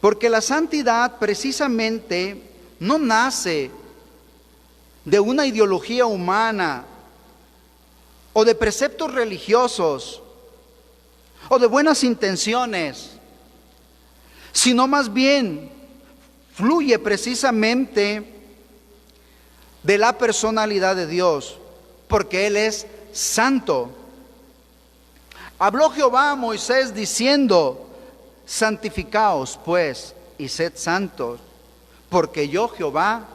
porque la santidad precisamente no nace de una ideología humana o de preceptos religiosos o de buenas intenciones, sino más bien fluye precisamente de la personalidad de Dios, porque Él es santo. Habló Jehová a Moisés diciendo: santificaos pues y sed santos, porque yo Jehová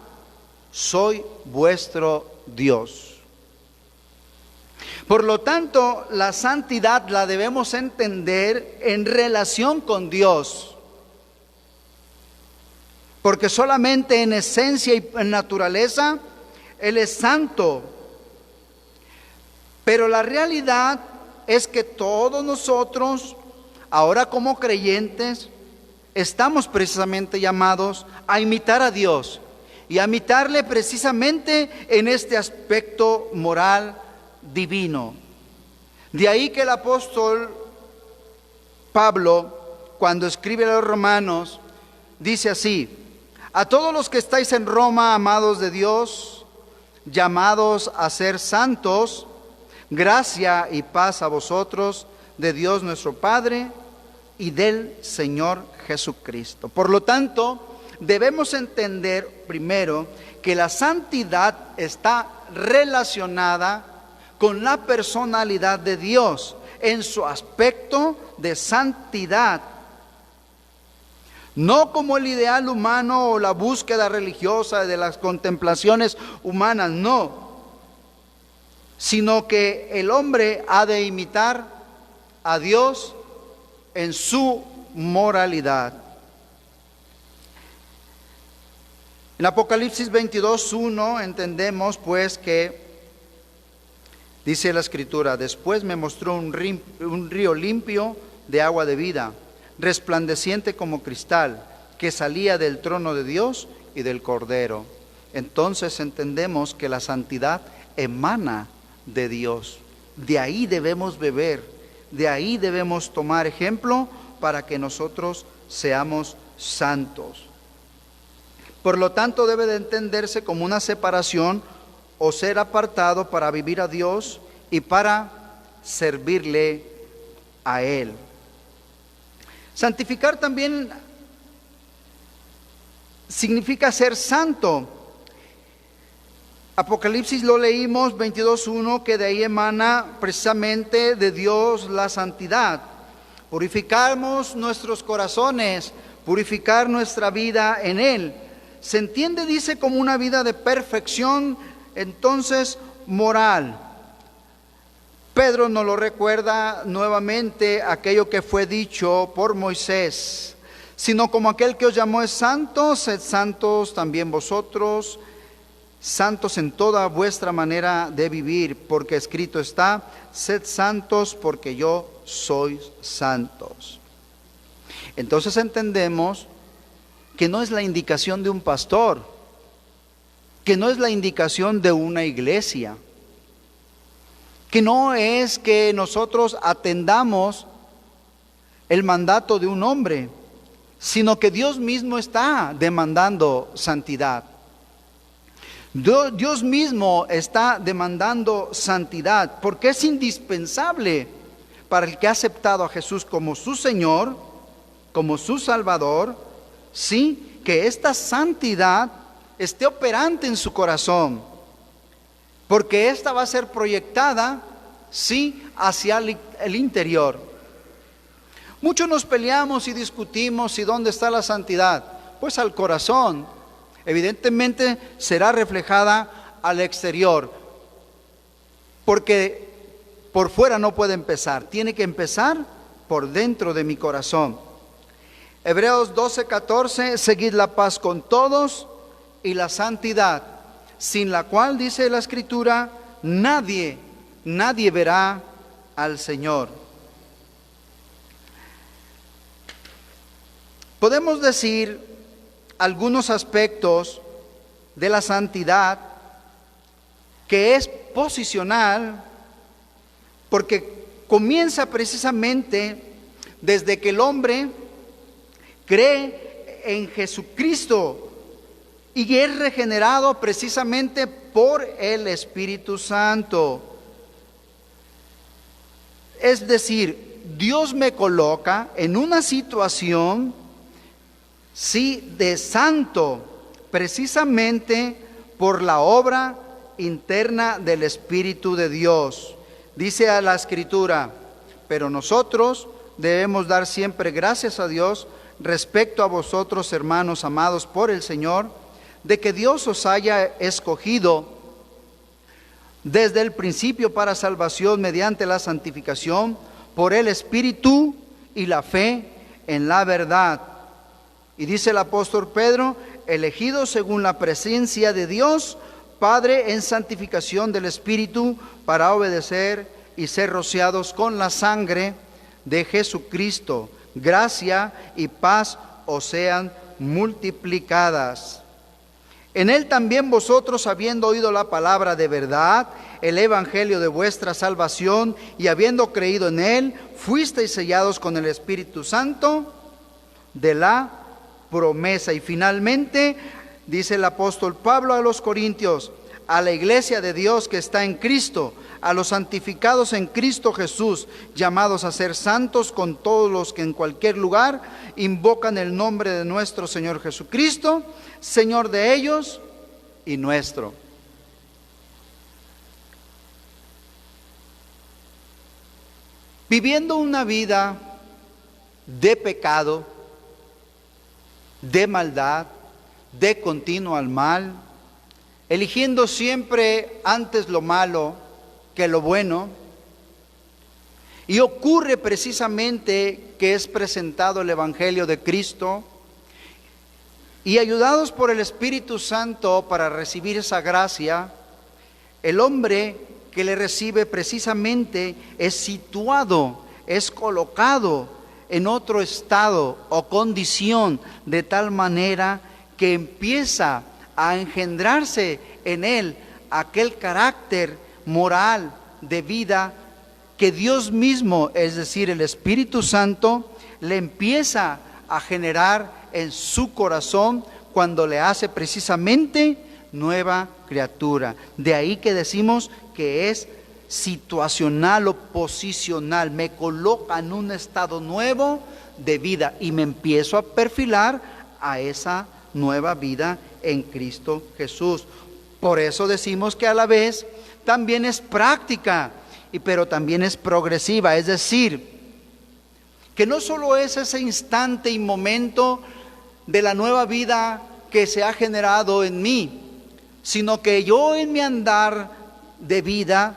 soy vuestro Dios. Por lo tanto, la santidad la debemos entender en relación con Dios, porque solamente en esencia y en naturaleza Él es santo. Pero la realidad es que todos nosotros, ahora como creyentes, estamos precisamente llamados a imitar a Dios y a imitarle precisamente en este aspecto moral divino. De ahí que el apóstol Pablo, cuando escribe a los romanos, dice así: a todos los que estáis en Roma, amados de Dios, llamados a ser santos, gracia y paz a vosotros, de Dios nuestro Padre y del Señor Jesucristo. Por lo tanto, debemos entender primero que la santidad está relacionada con la personalidad de Dios en su aspecto de santidad. No como el ideal humano o la búsqueda religiosa de las contemplaciones humanas, no, sino que el hombre ha de imitar a Dios en su moralidad. En Apocalipsis 22:1 entendemos pues que dice la Escritura: después me mostró un río limpio de agua de vida, resplandeciente como cristal, que salía del trono de Dios y del Cordero. Entonces entendemos que la santidad emana de Dios. De ahí debemos beber, de ahí debemos tomar ejemplo para que nosotros seamos santos. Por lo tanto, debe de entenderse como una separación o ser apartado para vivir a Dios y para servirle a Él. Santificar también significa ser santo. Apocalipsis lo leímos 22:1, que de ahí emana precisamente de Dios la santidad. Purificamos nuestros corazones, purificar nuestra vida en Él. Se entiende, dice, como una vida de perfección, entonces moral. Pedro nos lo recuerda nuevamente aquello que fue dicho por Moisés: sino como aquel que os llamó es santo, sed santos también vosotros, santos en toda vuestra manera de vivir, porque escrito está: sed santos porque yo soy santos. Entonces entendemos que no es la indicación de un pastor, que no es la indicación de una iglesia, que no es que nosotros atendamos el mandato de un hombre, sino que Dios mismo está demandando santidad. Dios mismo está demandando santidad, porque es indispensable para el que ha aceptado a Jesús como su Señor, como su Salvador, sí, que esta santidad esté operante en su corazón. porque esta va a ser proyectada, sí, hacia el interior. Muchos nos peleamos y discutimos si dónde está la santidad. Pues al corazón. Evidentemente será reflejada al exterior, porque por fuera no puede empezar, tiene que empezar por dentro de mi corazón. Hebreos 12:14, seguid la paz con todos y la santidad, sin la cual, dice la Escritura, nadie verá al Señor. Podemos decir algunos aspectos de la santidad que es posicional, porque comienza precisamente desde que el hombre cree en Jesucristo y es regenerado precisamente por el Espíritu Santo. Es decir, Dios me coloca en una situación, sí, de santo, precisamente por la obra interna del Espíritu de Dios. Dice a la Escritura, pero nosotros debemos dar siempre gracias a Dios respecto a vosotros, hermanos amados por el Señor, de que Dios os haya escogido desde el principio para salvación mediante la santificación por el Espíritu y la fe en la verdad. Y dice el apóstol Pedro, elegidos según la presencia de Dios, Padre, en santificación del Espíritu, para obedecer y ser rociados con la sangre de Jesucristo. Gracia y paz os sean multiplicadas. En él también vosotros, habiendo oído la palabra de verdad, el evangelio de vuestra salvación, y habiendo creído en él, fuisteis sellados con el Espíritu Santo de la promesa. Y finalmente, dice el apóstol Pablo a los Corintios, a la iglesia de Dios que está en Cristo, a los santificados en Cristo Jesús, llamados a ser santos con todos los que en cualquier lugar invocan el nombre de nuestro Señor Jesucristo, Señor de ellos y nuestro. Viviendo una vida de pecado, de maldad, de continuo al mal, eligiendo siempre antes lo malo que lo bueno, y ocurre precisamente que es presentado el Evangelio de Cristo, y ayudados por el Espíritu Santo para recibir esa gracia, el hombre que le recibe precisamente es situado, es colocado en otro estado o condición, de tal manera que empieza a engendrarse en él aquel carácter moral de vida que Dios mismo, es decir, el Espíritu Santo, le empieza a generar en su corazón cuando le hace precisamente nueva criatura. De ahí que decimos que es situacional o posicional, me coloca en un estado nuevo de vida y me empiezo a perfilar a esa nueva vida en Cristo Jesús. Por eso decimos que a la vez también es práctica, pero también es progresiva, es decir, que no solo es ese instante y momento de la nueva vida que se ha generado en mí, sino que yo en mi andar de vida,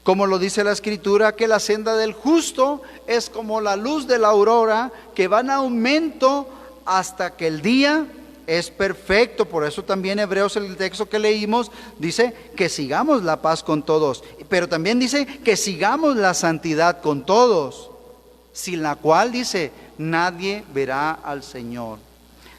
como lo dice la Escritura, que la senda del justo es como la luz de la aurora, que va en aumento hasta que el día es perfecto. Por eso también Hebreos, el texto que leímos, dice que sigamos la paz con todos, pero también dice que sigamos la santidad con todos, sin la cual, dice, nadie verá al Señor.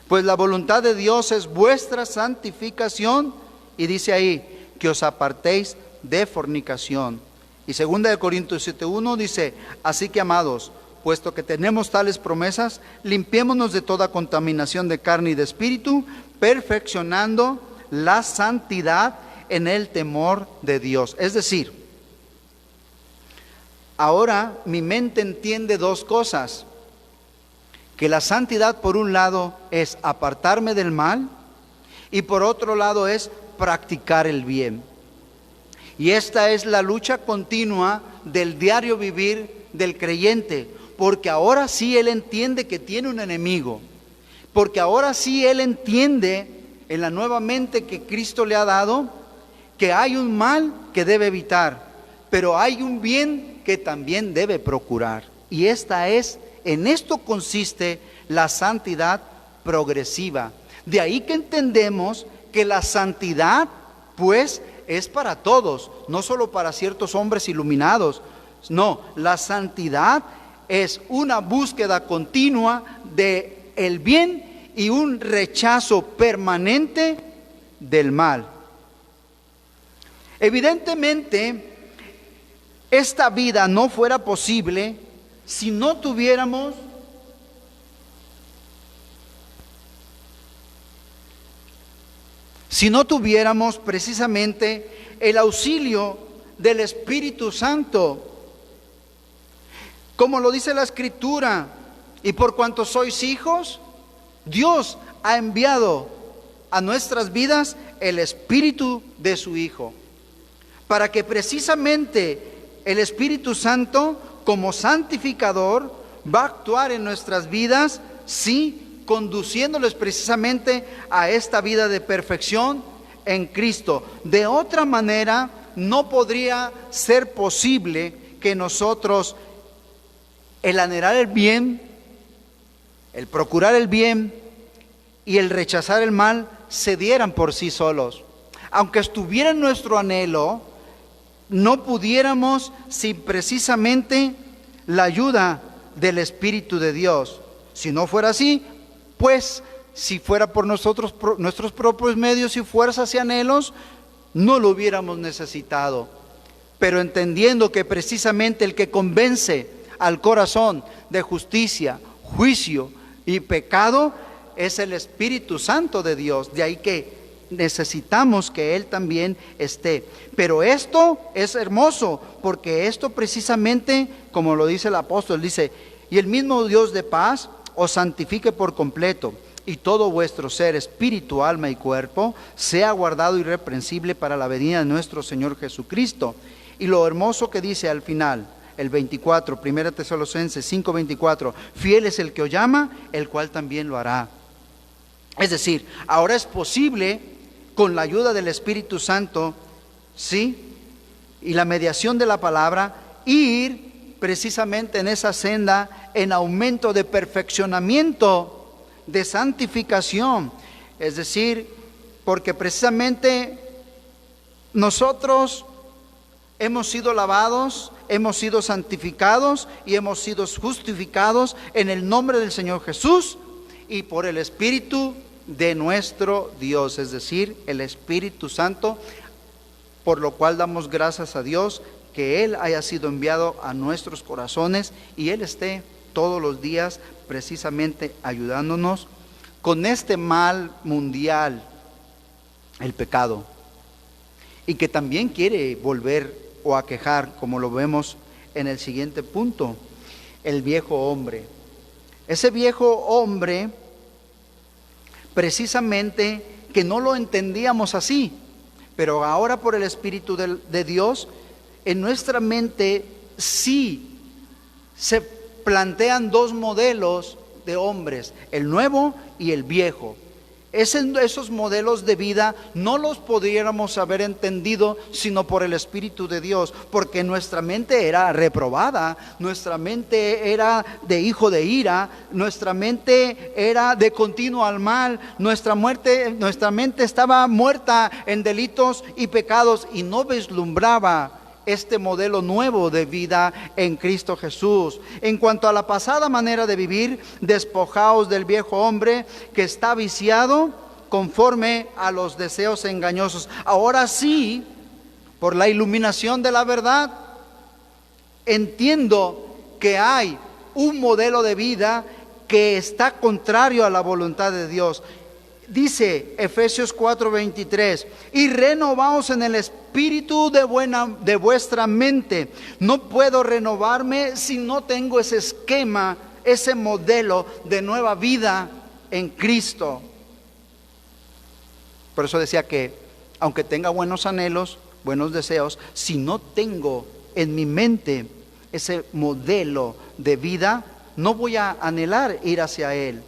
Pues la voluntad de Dios es vuestra santificación, y dice ahí, que os apartéis de fornicación. Y 2 Corintios 7:1 dice, así que amados, puesto que tenemos tales promesas, limpiémonos de toda contaminación de carne y de espíritu, perfeccionando la santidad en el temor de Dios. Es decir, ahora mi mente entiende dos cosas: que la santidad por un lado es apartarme del mal y por otro lado es practicar el bien. Y esta es la lucha continua del diario vivir del creyente, porque ahora sí él entiende que tiene un enemigo, porque ahora sí él entiende en la nueva mente que Cristo le ha dado, que hay un mal que debe evitar, pero hay un bien que también debe procurar. Y en esto consiste la santidad progresiva. De ahí que entendemos que la santidad, pues, es para todos, no solo para ciertos hombres iluminados. No, la santidad es una búsqueda continua de el bien y un rechazo permanente del mal. Evidentemente, esta vida no fuera posible si no tuviéramos precisamente el auxilio del Espíritu Santo. Como lo dice la Escritura, y por cuanto sois hijos, Dios ha enviado a nuestras vidas el Espíritu de su Hijo, para que precisamente el Espíritu Santo, como santificador, va a actuar en nuestras vidas, sí, conduciéndoles precisamente a esta vida de perfección en Cristo. De otra manera, no podría ser posible que nosotros, el anhelar el bien, el procurar el bien y el rechazar el mal, se dieran por sí solos. Aunque estuviera en nuestro anhelo, no pudiéramos sin precisamente la ayuda del Espíritu de Dios. Si no fuera así, pues si fuera por nuestros propios medios y fuerzas y anhelos, no lo hubiéramos necesitado. Pero entendiendo que precisamente el que convence al corazón de justicia, juicio y pecado es el Espíritu Santo de Dios. De ahí que necesitamos que Él también esté. Pero esto es hermoso, porque esto precisamente, como lo dice el apóstol, dice: y el mismo Dios de paz os santifique por completo, y todo vuestro ser, espíritu, alma y cuerpo, sea guardado irreprensible para la venida de nuestro Señor Jesucristo. Y lo hermoso que dice al final, el 24, 1 Tesalonicenses 5:24, fiel es el que os llama, el cual también lo hará. Es decir, ahora es posible, con la ayuda del Espíritu Santo, ¿sí?, y la mediación de la palabra, ir precisamente en esa senda en aumento de perfeccionamiento, de santificación. Es decir, porque precisamente nosotros hemos sido lavados, hemos sido santificados y hemos sido justificados en el nombre del Señor Jesús y por el Espíritu de nuestro Dios, es decir, el Espíritu Santo, por lo cual damos gracias a Dios que Él haya sido enviado a nuestros corazones y Él esté todos los días precisamente ayudándonos con este mal mundial, el pecado, y que también quiere volver o aquejar, como lo vemos en el siguiente punto, el viejo hombre. Ese viejo hombre, precisamente que no lo entendíamos así, pero ahora por el Espíritu de Dios, en nuestra mente sí se plantean dos modelos de hombres, el nuevo y el viejo. Esos modelos de vida no los pudiéramos haber entendido sino por el Espíritu de Dios, porque nuestra mente era reprobada, nuestra mente era de hijo de ira, nuestra mente era de continuo al mal, nuestra mente estaba muerta en delitos y pecados y no vislumbraba este modelo nuevo de vida en Cristo Jesús. En cuanto a la pasada manera de vivir, despojaos del viejo hombre que está viciado conforme a los deseos engañosos. Ahora sí, por la iluminación de la verdad, entiendo que hay un modelo de vida que está contrario a la voluntad de Dios. Dice Efesios 4:23, y renovaos en el espíritu de vuestra mente. No puedo renovarme si no tengo ese esquema, ese modelo de nueva vida en Cristo. Por eso decía que aunque tenga buenos anhelos, buenos deseos, si no tengo en mi mente ese modelo de vida, no voy a anhelar ir hacia Él.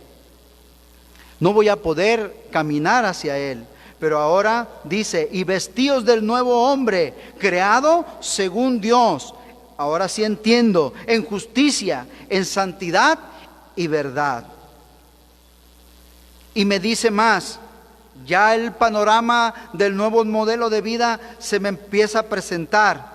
No voy a poder caminar hacia Él. Pero ahora dice, y vestíos del nuevo hombre, creado según Dios. Ahora sí entiendo, en justicia, en santidad y verdad. Y me dice más, ya el panorama del nuevo modelo de vida se me empieza a presentar.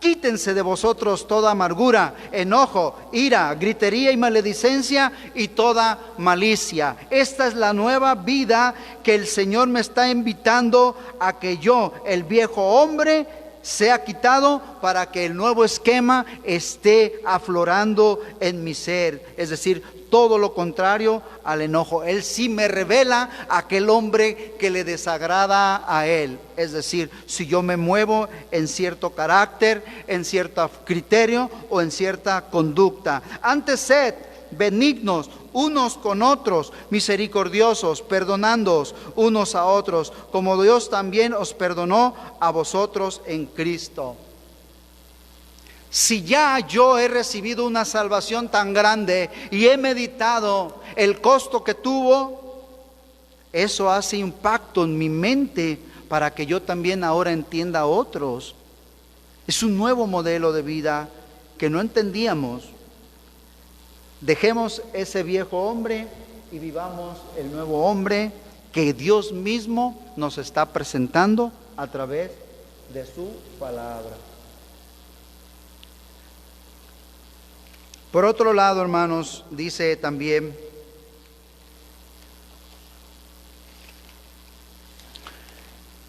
Quítense de vosotros toda amargura, enojo, ira, gritería y maledicencia y toda malicia. Esta es la nueva vida que el Señor me está invitando a que yo, el viejo hombre, sea quitado para que el nuevo esquema esté aflorando en mi ser. Es decir, todo lo contrario al enojo. Él sí me revela a aquel hombre que le desagrada a Él. Es decir, si yo me muevo en cierto carácter, en cierto criterio o en cierta conducta. Antes sed benignos unos con otros, misericordiosos, perdonándoos unos a otros, como Dios también os perdonó a vosotros en Cristo. Si ya yo he recibido una salvación tan grande y he meditado el costo que tuvo, eso hace impacto en mi mente para que yo también ahora entienda a otros. Es un nuevo modelo de vida que no entendíamos. Dejemos ese viejo hombre y vivamos el nuevo hombre que Dios mismo nos está presentando a través de su palabra. Por otro lado, hermanos, dice también,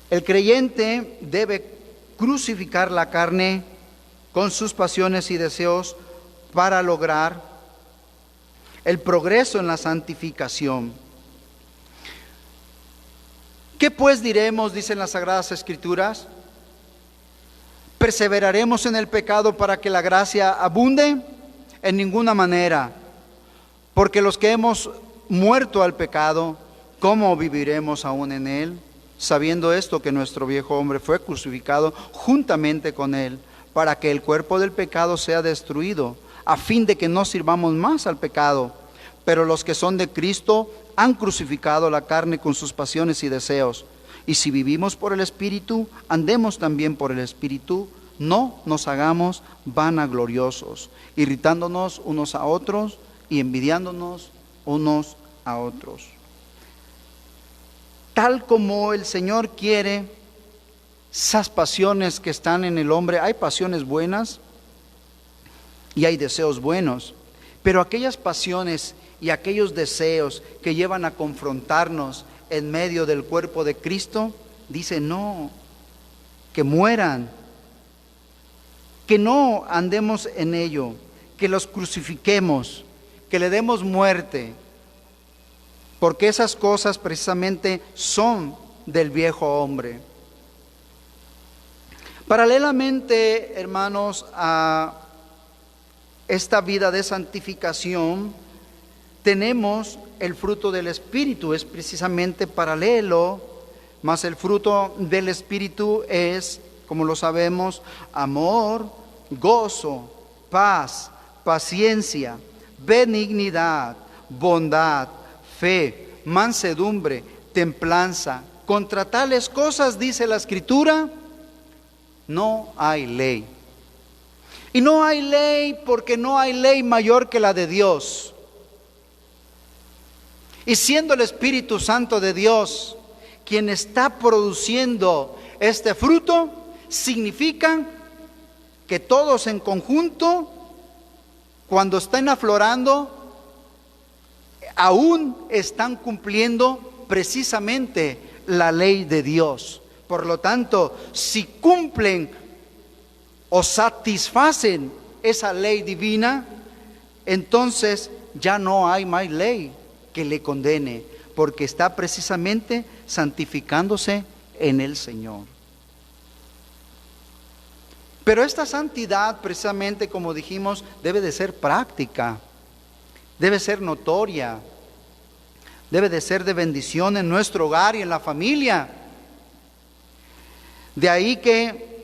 el creyente debe crucificar la carne con sus pasiones y deseos para lograr el progreso en la santificación. ¿Qué pues diremos? Dicen las Sagradas Escrituras. ¿Perseveraremos en el pecado para que la gracia abunde? En ninguna manera, porque los que hemos muerto al pecado, ¿cómo viviremos aún en él? Sabiendo esto, que nuestro viejo hombre fue crucificado juntamente con él, para que el cuerpo del pecado sea destruido, a fin de que no sirvamos más al pecado. Pero los que son de Cristo han crucificado la carne con sus pasiones y deseos. Y si vivimos por el Espíritu, andemos también por el Espíritu. No nos hagamos vanagloriosos, irritándonos unos a otros y envidiándonos unos a otros. Tal como el Señor quiere, esas pasiones que están en el hombre, hay pasiones buenas y hay deseos buenos, pero aquellas pasiones y aquellos deseos que llevan a confrontarnos en medio del cuerpo de Cristo, dice no, que mueran. Que no andemos en ello, que los crucifiquemos, que le demos muerte, porque esas cosas precisamente son del viejo hombre. Paralelamente, hermanos, a esta vida de santificación, tenemos el fruto del Espíritu, es precisamente paralelo, mas el fruto del Espíritu es, como lo sabemos, amor, gozo, paz, paciencia, benignidad, bondad, fe, mansedumbre, templanza. Contra tales cosas, dice la Escritura, no hay ley. Y no hay ley porque no hay ley mayor que la de Dios. Y siendo el Espíritu Santo de Dios quien está produciendo este fruto, significa que todos en conjunto, cuando estén aflorando, aún están cumpliendo precisamente la ley de Dios. Por lo tanto, si cumplen o satisfacen esa ley divina, entonces ya no hay más ley que le condene, porque está precisamente santificándose en el Señor. Pero esta santidad, precisamente como dijimos, debe de ser práctica, debe ser notoria, debe de ser de bendición en nuestro hogar y en la familia. De ahí que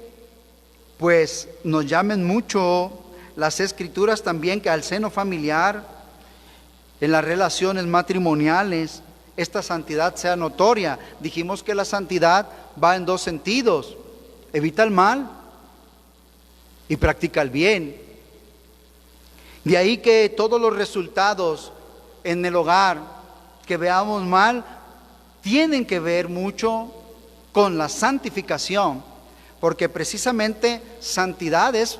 pues nos llamen mucho las Escrituras también que al seno familiar, en las relaciones matrimoniales, esta santidad sea notoria. Dijimos que la santidad va en dos sentidos: evita el mal y practica el bien. De ahí que todos los resultados en el hogar que veamos mal tienen que ver mucho con la santificación, porque precisamente santidad es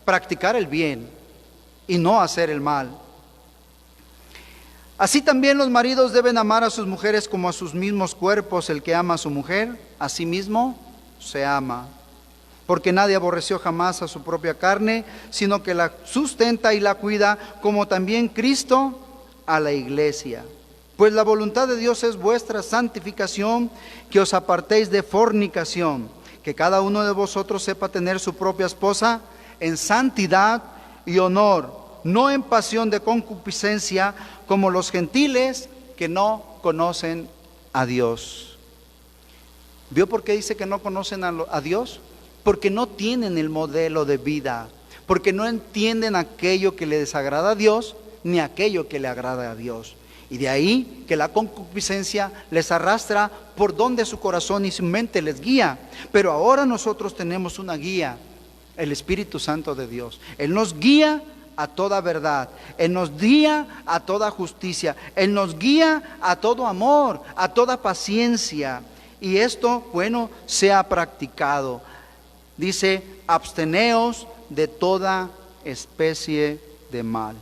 practicar el bien y no hacer el mal. Así también los maridos deben amar a sus mujeres como a sus mismos cuerpos. El que ama a su mujer, a sí mismo se ama. Porque nadie aborreció jamás a su propia carne, sino que la sustenta y la cuida, como también Cristo a la iglesia. Pues la voluntad de Dios es vuestra santificación, que os apartéis de fornicación, que cada uno de vosotros sepa tener su propia esposa en santidad y honor, no en pasión de concupiscencia, como los gentiles que no conocen a Dios. ¿Vio por qué dice que no conocen a Dios? Porque no tienen el modelo de vida, porque no entienden aquello que le desagrada a Dios, ni aquello que le agrada a Dios. Y de ahí que la concupiscencia les arrastra por donde su corazón y su mente les guía. Pero ahora nosotros tenemos una guía, el Espíritu Santo de Dios. Él nos guía a toda verdad, Él nos guía a toda justicia, Él nos guía a todo amor, a toda paciencia. Y esto, bueno, sea practicado. Dice: absteneos de toda especie de mal.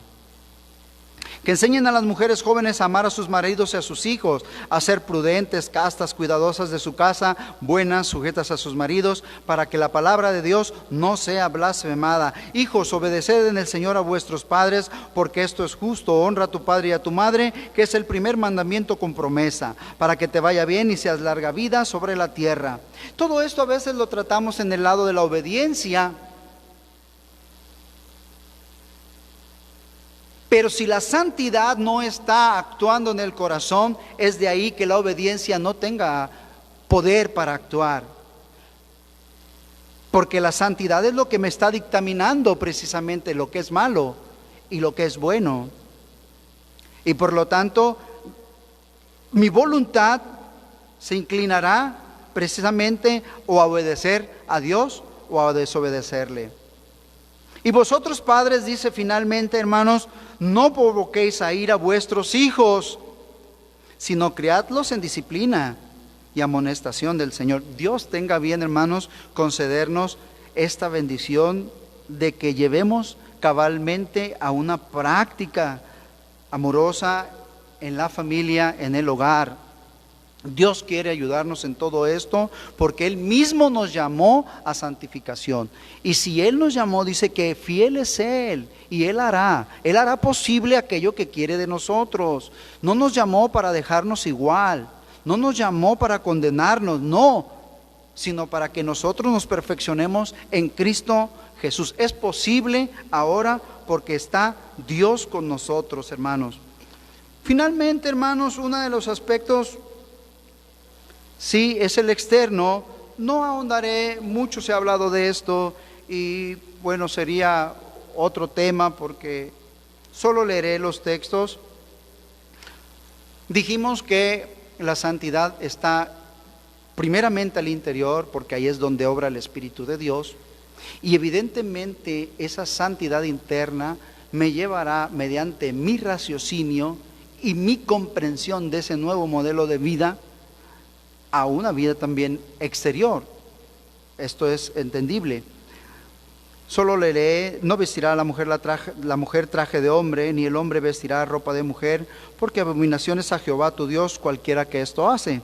Que enseñen a las mujeres jóvenes a amar a sus maridos y a sus hijos, a ser prudentes, castas, cuidadosas de su casa, buenas, sujetas a sus maridos, para que la palabra de Dios no sea blasfemada. Hijos, obedeced en el Señor a vuestros padres, porque esto es justo. Honra a tu padre y a tu madre, que es el primer mandamiento con promesa, para que te vaya bien y seas larga vida sobre la tierra. Todo esto a veces lo tratamos en el lado de la obediencia. Pero si la santidad no está actuando en el corazón, es de ahí que la obediencia no tenga poder para actuar. Porque la santidad es lo que me está dictaminando precisamente lo que es malo y lo que es bueno. Y por lo tanto, mi voluntad se inclinará precisamente o a obedecer a Dios o a desobedecerle. Y vosotros, padres, dice finalmente, hermanos, no provoquéis a ira a vuestros hijos, sino criadlos en disciplina y amonestación del Señor. Dios tenga bien, hermanos, concedernos esta bendición de que llevemos cabalmente a una práctica amorosa en la familia, en el hogar. Dios quiere ayudarnos en todo esto porque Él mismo nos llamó a santificación. Y si Él nos llamó, dice que fiel es Él y Él hará posible aquello que quiere de nosotros. No nos llamó para dejarnos igual, no nos llamó para condenarnos, no, sino para que nosotros nos perfeccionemos en Cristo Jesús. Es posible ahora porque está Dios con nosotros, hermanos. Finalmente, hermanos, uno de los aspectos, sí, es el externo. No ahondaré, mucho se ha hablado de esto y bueno, sería otro tema porque solo leeré los textos. Dijimos que la santidad está primeramente al interior porque ahí es donde obra el Espíritu de Dios, y evidentemente esa santidad interna me llevará mediante mi raciocinio y mi comprensión de ese nuevo modelo de vida a una vida también exterior. Esto es entendible. Solo leeré: no vestirá la mujer traje de hombre, ni el hombre vestirá ropa de mujer, porque abominación es a Jehová tu Dios cualquiera que esto hace.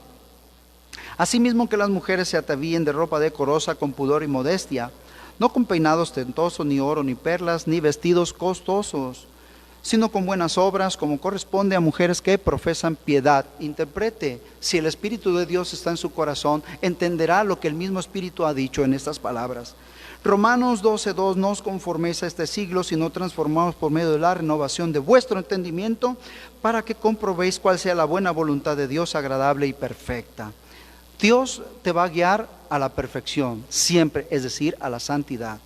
Asimismo que las mujeres se atavíen de ropa decorosa, con pudor y modestia, no con peinados ostentosos, ni oro, ni perlas, ni vestidos costosos, sino con buenas obras, como corresponde a mujeres que profesan piedad. Interprete: si el Espíritu de Dios está en su corazón, entenderá lo que el mismo Espíritu ha dicho en estas palabras. Romanos 12:2: no os conforméis a este siglo, sino transformaos por medio de la renovación de vuestro entendimiento, para que comprobéis cuál sea la buena voluntad de Dios, agradable y perfecta. Dios te va a guiar a la perfección, siempre, es decir, a la santidad.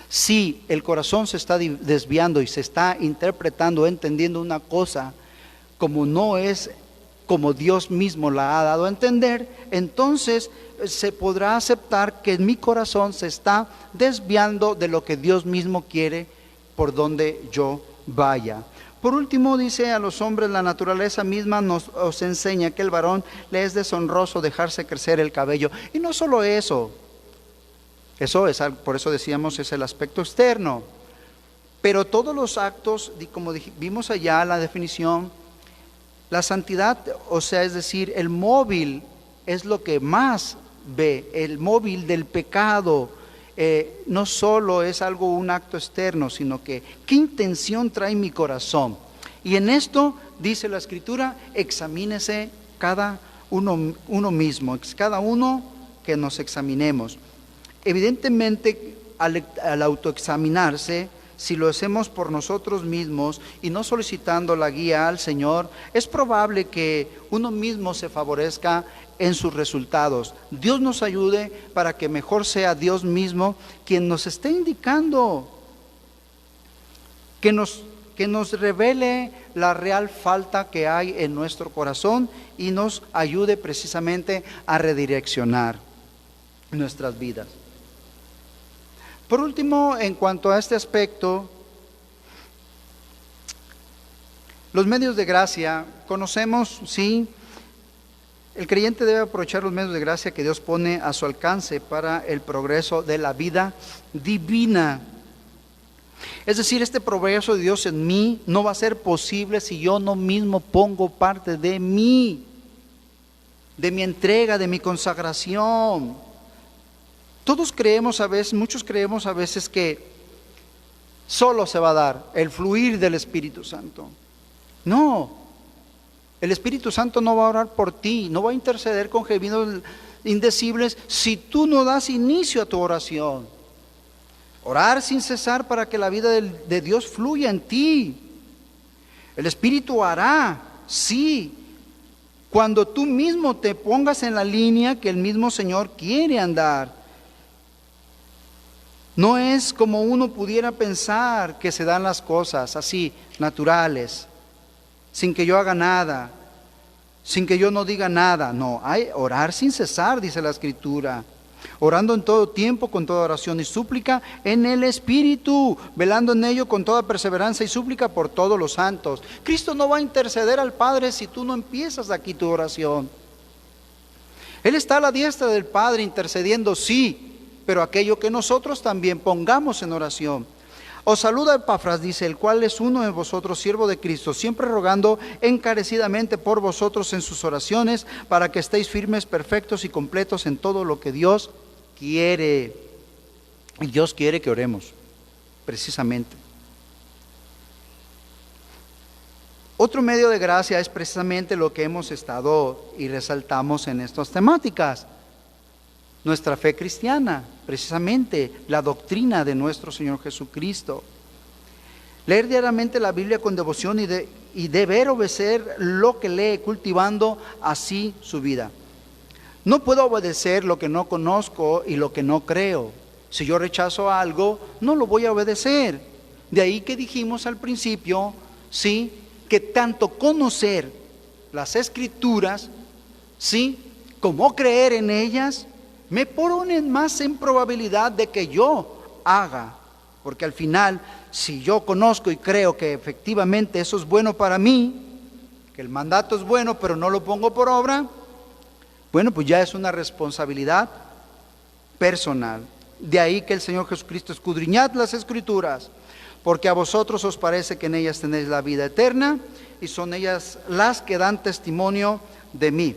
Si el corazón se está desviando y se está interpretando, entendiendo una cosa como no es como Dios mismo la ha dado a entender, entonces se podrá aceptar que mi corazón se está desviando de lo que Dios mismo quiere por donde yo vaya. Por último, dice a los hombres, la naturaleza misma os enseña que el varón le es deshonroso dejarse crecer el cabello. Y no solo eso, por eso decíamos, es el aspecto externo. Pero todos los actos, como vimos allá la definición, la santidad, o sea, es decir, el móvil es lo que más ve, el móvil del pecado. No solo es un acto externo, sino que qué intención trae mi corazón. Y en esto dice la Escritura, examínese cada uno mismo, cada uno que nos examinemos. Evidentemente, al autoexaminarse, si lo hacemos por nosotros mismos y no solicitando la guía al Señor, es probable que uno mismo se favorezca en sus resultados. Dios nos ayude para que mejor sea Dios mismo quien nos esté indicando, que nos revele la real falta que hay en nuestro corazón y nos ayude precisamente a redireccionar nuestras vidas. Por último, en cuanto a este aspecto, los medios de gracia, conocemos, sí, el creyente debe aprovechar los medios de gracia que Dios pone a su alcance para el progreso de la vida divina. Es decir, este progreso de Dios en mí no va a ser posible si yo no mismo pongo parte de mí, de mi entrega, de mi consagración. Muchos creemos a veces que solo se va a dar el fluir del Espíritu Santo. No, el Espíritu Santo no va a orar por ti, no va a interceder con gemidos indecibles si tú no das inicio a tu oración. Orar sin cesar para que la vida de Dios fluya en ti. El Espíritu hará, sí, cuando tú mismo te pongas en la línea que el mismo Señor quiere andar. No es como uno pudiera pensar que se dan las cosas así, naturales, sin que yo haga nada, sin que yo no diga nada. No, hay orar sin cesar, dice la Escritura. Orando en todo tiempo, con toda oración y súplica en el Espíritu, velando en ello con toda perseverancia y súplica por todos los santos. Cristo no va a interceder al Padre si tú no empiezas aquí tu oración. Él está a la diestra del Padre intercediendo, sí, pero aquello que nosotros también pongamos en oración. Os saluda Epafras, dice, el cual es uno de vosotros, siervo de Cristo, siempre rogando encarecidamente por vosotros en sus oraciones, para que estéis firmes, perfectos y completos en todo lo que Dios quiere. Y Dios quiere que oremos, precisamente. Otro medio de gracia es precisamente lo que hemos estado y resaltamos en estas temáticas. Nuestra fe cristiana, precisamente la doctrina de nuestro Señor Jesucristo. Leer diariamente la Biblia con devoción y deber obedecer lo que lee, cultivando así su vida. No puedo obedecer lo que no conozco y lo que no creo. Si yo rechazo algo, no lo voy a obedecer. De ahí que dijimos al principio, sí, que tanto conocer las Escrituras, sí, como creer en ellas, me ponen más en probabilidad de que yo haga, porque al final, si yo conozco y creo que efectivamente eso es bueno para mí, que el mandato es bueno pero no lo pongo por obra, bueno, pues ya es una responsabilidad personal. De ahí que el Señor Jesucristo, escudriñad las Escrituras, porque a vosotros os parece que en ellas tenéis la vida eterna, y son ellas las que dan testimonio de mí.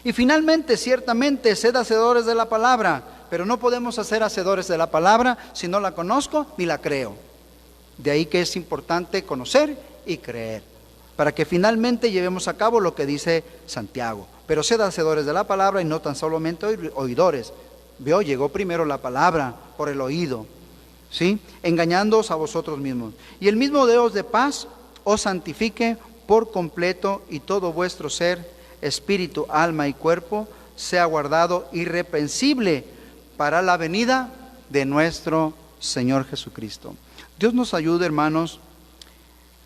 Y finalmente, ciertamente, sed hacedores de la palabra, pero no podemos ser hacedores de la palabra si no la conozco ni la creo. De ahí que es importante conocer y creer, para que finalmente llevemos a cabo lo que dice Santiago. Pero sed hacedores de la palabra y no tan solamente oidores. Llegó primero la palabra por el oído, ¿sí? Engañándoos a vosotros mismos. Y el mismo Dios de paz os santifique por completo, y todo vuestro ser, espíritu, alma y cuerpo, sea guardado irreprensible para la venida de nuestro Señor Jesucristo. Dios nos ayude, hermanos,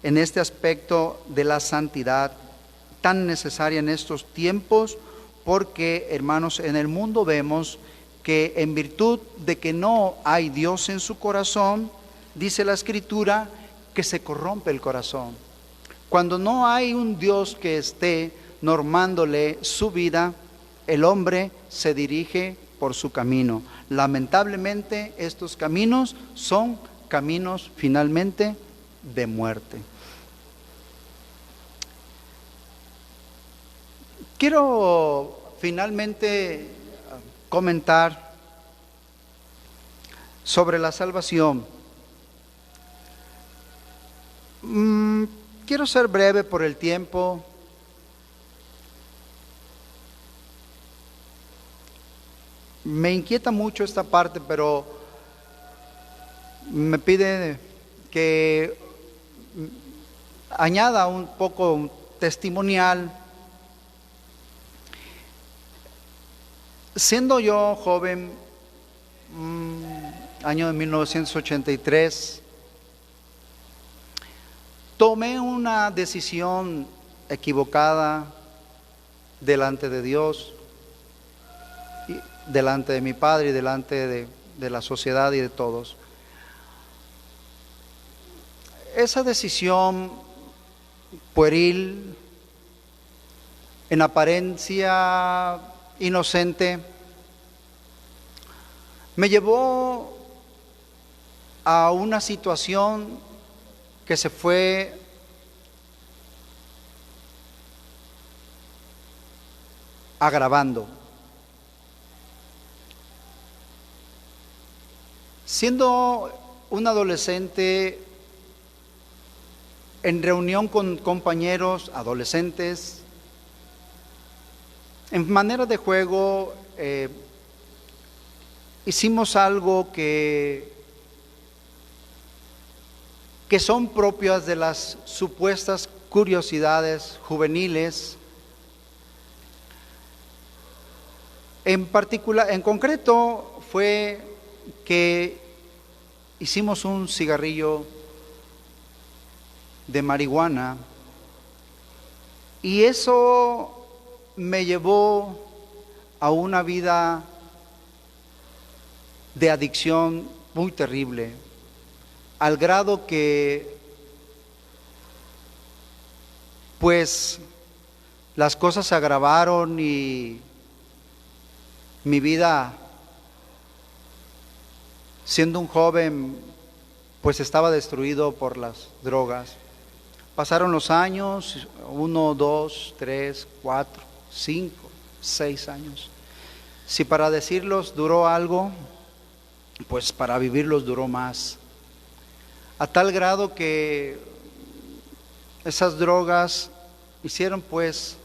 en este aspecto de la santidad tan necesaria en estos tiempos, porque, hermanos, en el mundo vemos que en virtud de que no hay Dios en su corazón, dice la Escritura que se corrompe el corazón. Cuando no hay un Dios que esté normándole su vida, el hombre se dirige por su camino. Lamentablemente, estos caminos son caminos finalmente de muerte. Quiero finalmente comentar sobre la salvación. Quiero ser breve por el tiempo. Me inquieta mucho esta parte, pero me pide que añada un poco testimonial. Siendo yo joven, año de 1983, tomé una decisión equivocada delante de Dios, y delante de mi padre y delante de la sociedad y de todos. Esa decisión pueril, en apariencia inocente, me llevó a una situación que se fue agravando. Siendo un adolescente, en reunión con compañeros adolescentes, en manera de juego, hicimos algo que son propias de las supuestas curiosidades juveniles. En concreto, fue que hicimos un cigarrillo de marihuana, y eso me llevó a una vida de adicción muy terrible, al grado que pues las cosas se agravaron y mi vida, siendo un joven, pues estaba destruido por las drogas. Pasaron los años, 1, 2, 3, 4, 5, 6 años. Si para decirlos duró algo, pues para vivirlos duró más. A tal grado que esas drogas hicieron pues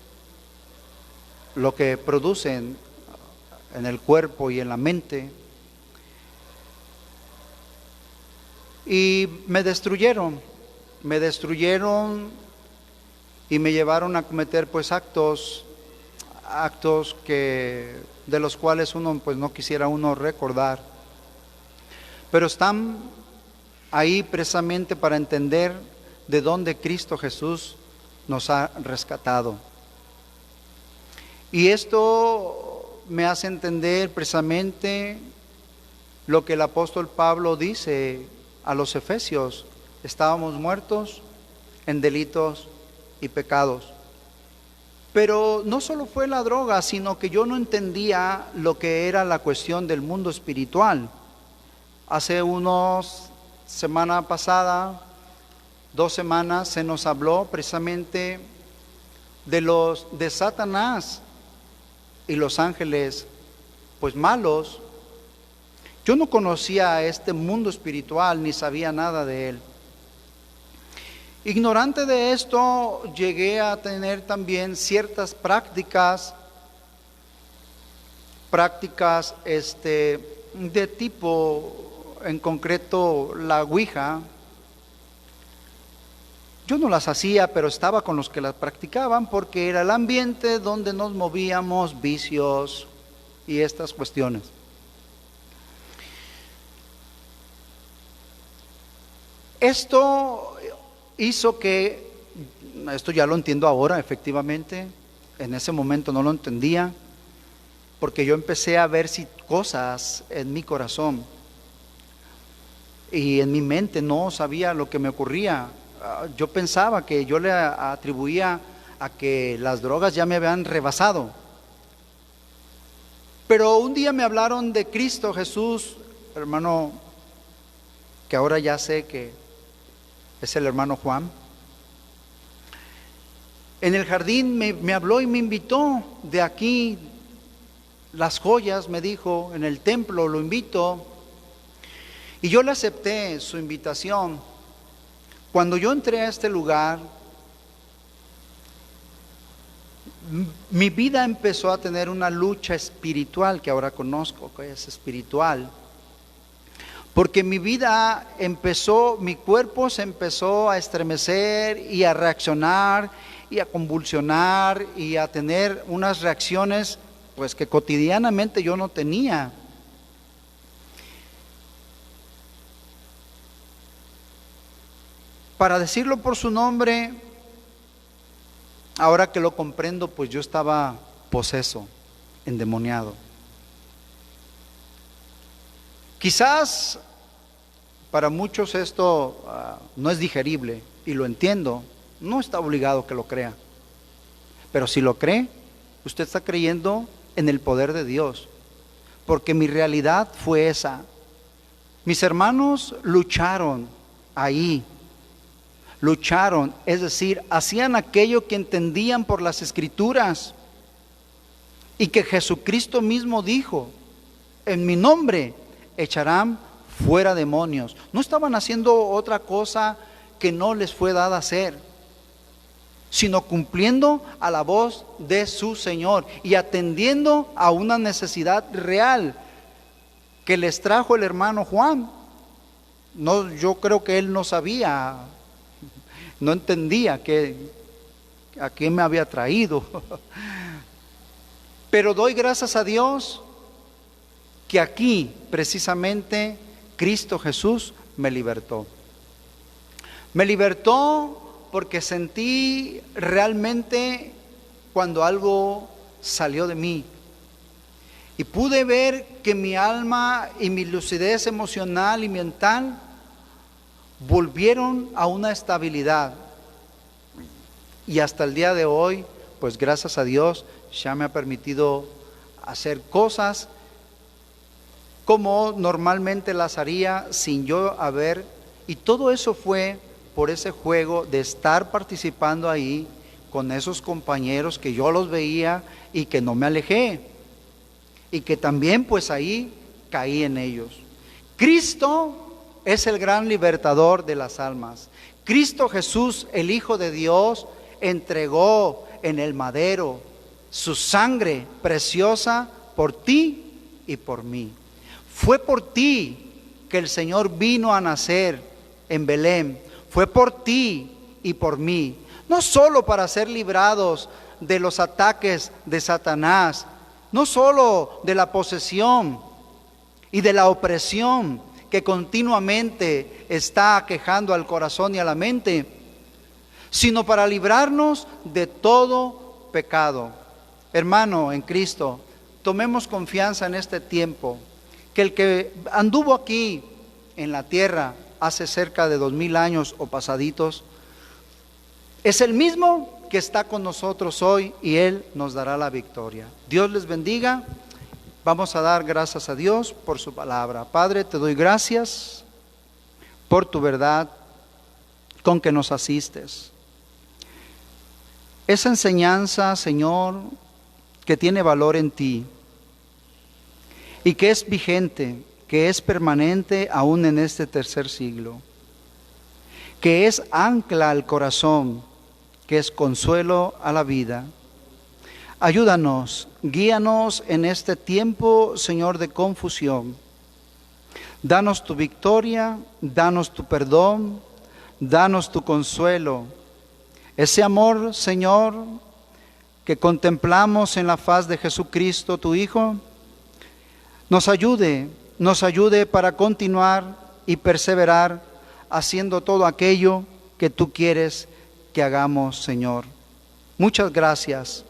lo que producen en el cuerpo y en la mente. Y me destruyeron y me llevaron a cometer pues actos que de los cuales uno pues no quisiera uno recordar, pero están ahí precisamente para entender de dónde Cristo Jesús nos ha rescatado. Y esto me hace entender precisamente lo que el apóstol Pablo dice a los Efesios: estábamos muertos en delitos y pecados. Pero no solo fue la droga, sino que yo no entendía lo que era la cuestión del mundo espiritual. Hace semana pasada, 2 semanas, se nos habló precisamente de Satanás y los ángeles pues malos. Yo no conocía este mundo espiritual ni sabía nada de él. Ignorante de esto, llegué a tener también ciertas prácticas de tipo, en concreto, la Ouija. Yo no las hacía, pero estaba con los que las practicaban porque era el ambiente donde nos movíamos, vicios y estas cuestiones. Esto hizo que, esto ya lo entiendo ahora, efectivamente, en ese momento no lo entendía, porque yo empecé a ver cosas en mi corazón y en mi mente, no sabía lo que me ocurría. Yo pensaba que yo le atribuía a que las drogas ya me habían rebasado. Pero un día me hablaron de Cristo Jesús, hermano, que ahora ya sé que es el hermano Juan. En el jardín me habló y me invitó de aquí, Las Joyas, me dijo, en el templo lo invito. Y yo le acepté su invitación. Cuando yo entré a este lugar, mi vida empezó a tener una lucha espiritual que ahora conozco, que es espiritual. Porque mi vida mi cuerpo se empezó a estremecer y a reaccionar y a convulsionar y a tener unas reacciones pues que cotidianamente yo no tenía. Para decirlo por su nombre, ahora que lo comprendo, pues yo estaba poseso, endemoniado. Quizás para muchos esto no es digerible y lo entiendo, no está obligado que lo crea. Pero si lo cree, usted está creyendo en el poder de Dios, porque mi realidad fue esa. Mis hermanos lucharon ahí. Lucharon, es decir, hacían aquello que entendían por las Escrituras y que Jesucristo mismo dijo: en mi nombre echarán fuera demonios. No estaban haciendo otra cosa que no les fue dada hacer, sino cumpliendo a la voz de su Señor y atendiendo a una necesidad real que les trajo el hermano Juan. No, yo creo que él no sabía, no entendía a qué me había traído. Pero doy gracias a Dios que aquí precisamente Cristo Jesús me libertó. Me libertó porque sentí realmente cuando algo salió de mí. Y pude ver que mi alma y mi lucidez emocional y mental volvieron a una estabilidad. Y hasta el día de hoy, pues gracias a Dios, ya me ha permitido hacer cosas como normalmente las haría sin yo haber. Y todo eso fue por ese juego de estar participando ahí con esos compañeros que yo los veía y que no me alejé. Y que también pues ahí caí en ellos. Cristo es el gran libertador de las almas. Cristo Jesús, el Hijo de Dios, entregó en el madero su sangre preciosa por ti y por mí. Fue por ti que el Señor vino a nacer en Belén. Fue por ti y por mí. No solo para ser librados de los ataques de Satanás, no solo de la posesión y de la opresión que continuamente está aquejando al corazón y a la mente, sino para librarnos de todo pecado. Hermano en Cristo, tomemos confianza en este tiempo, que el que anduvo aquí en la tierra hace cerca de 2000 años o pasaditos, es el mismo que está con nosotros hoy y Él nos dará la victoria. Dios les bendiga. Vamos a dar gracias a Dios por su palabra. Padre, te doy gracias por tu verdad con que nos asistes. Esa enseñanza, Señor, que tiene valor en ti y que es vigente, que es permanente aún en este tercer siglo, que es ancla al corazón, que es consuelo a la vida. Ayúdanos, guíanos en este tiempo, Señor, de confusión. Danos tu victoria, danos tu perdón, danos tu consuelo Ese amor, Señor, que contemplamos en la faz de Jesucristo, tu Hijo, nos ayude para continuar y perseverar haciendo todo aquello que tú quieres que hagamos, Señor. Muchas gracias.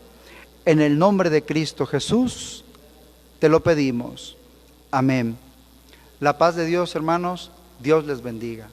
En el nombre de Cristo Jesús te lo pedimos. Amén. La paz de Dios, hermanos. Dios les bendiga.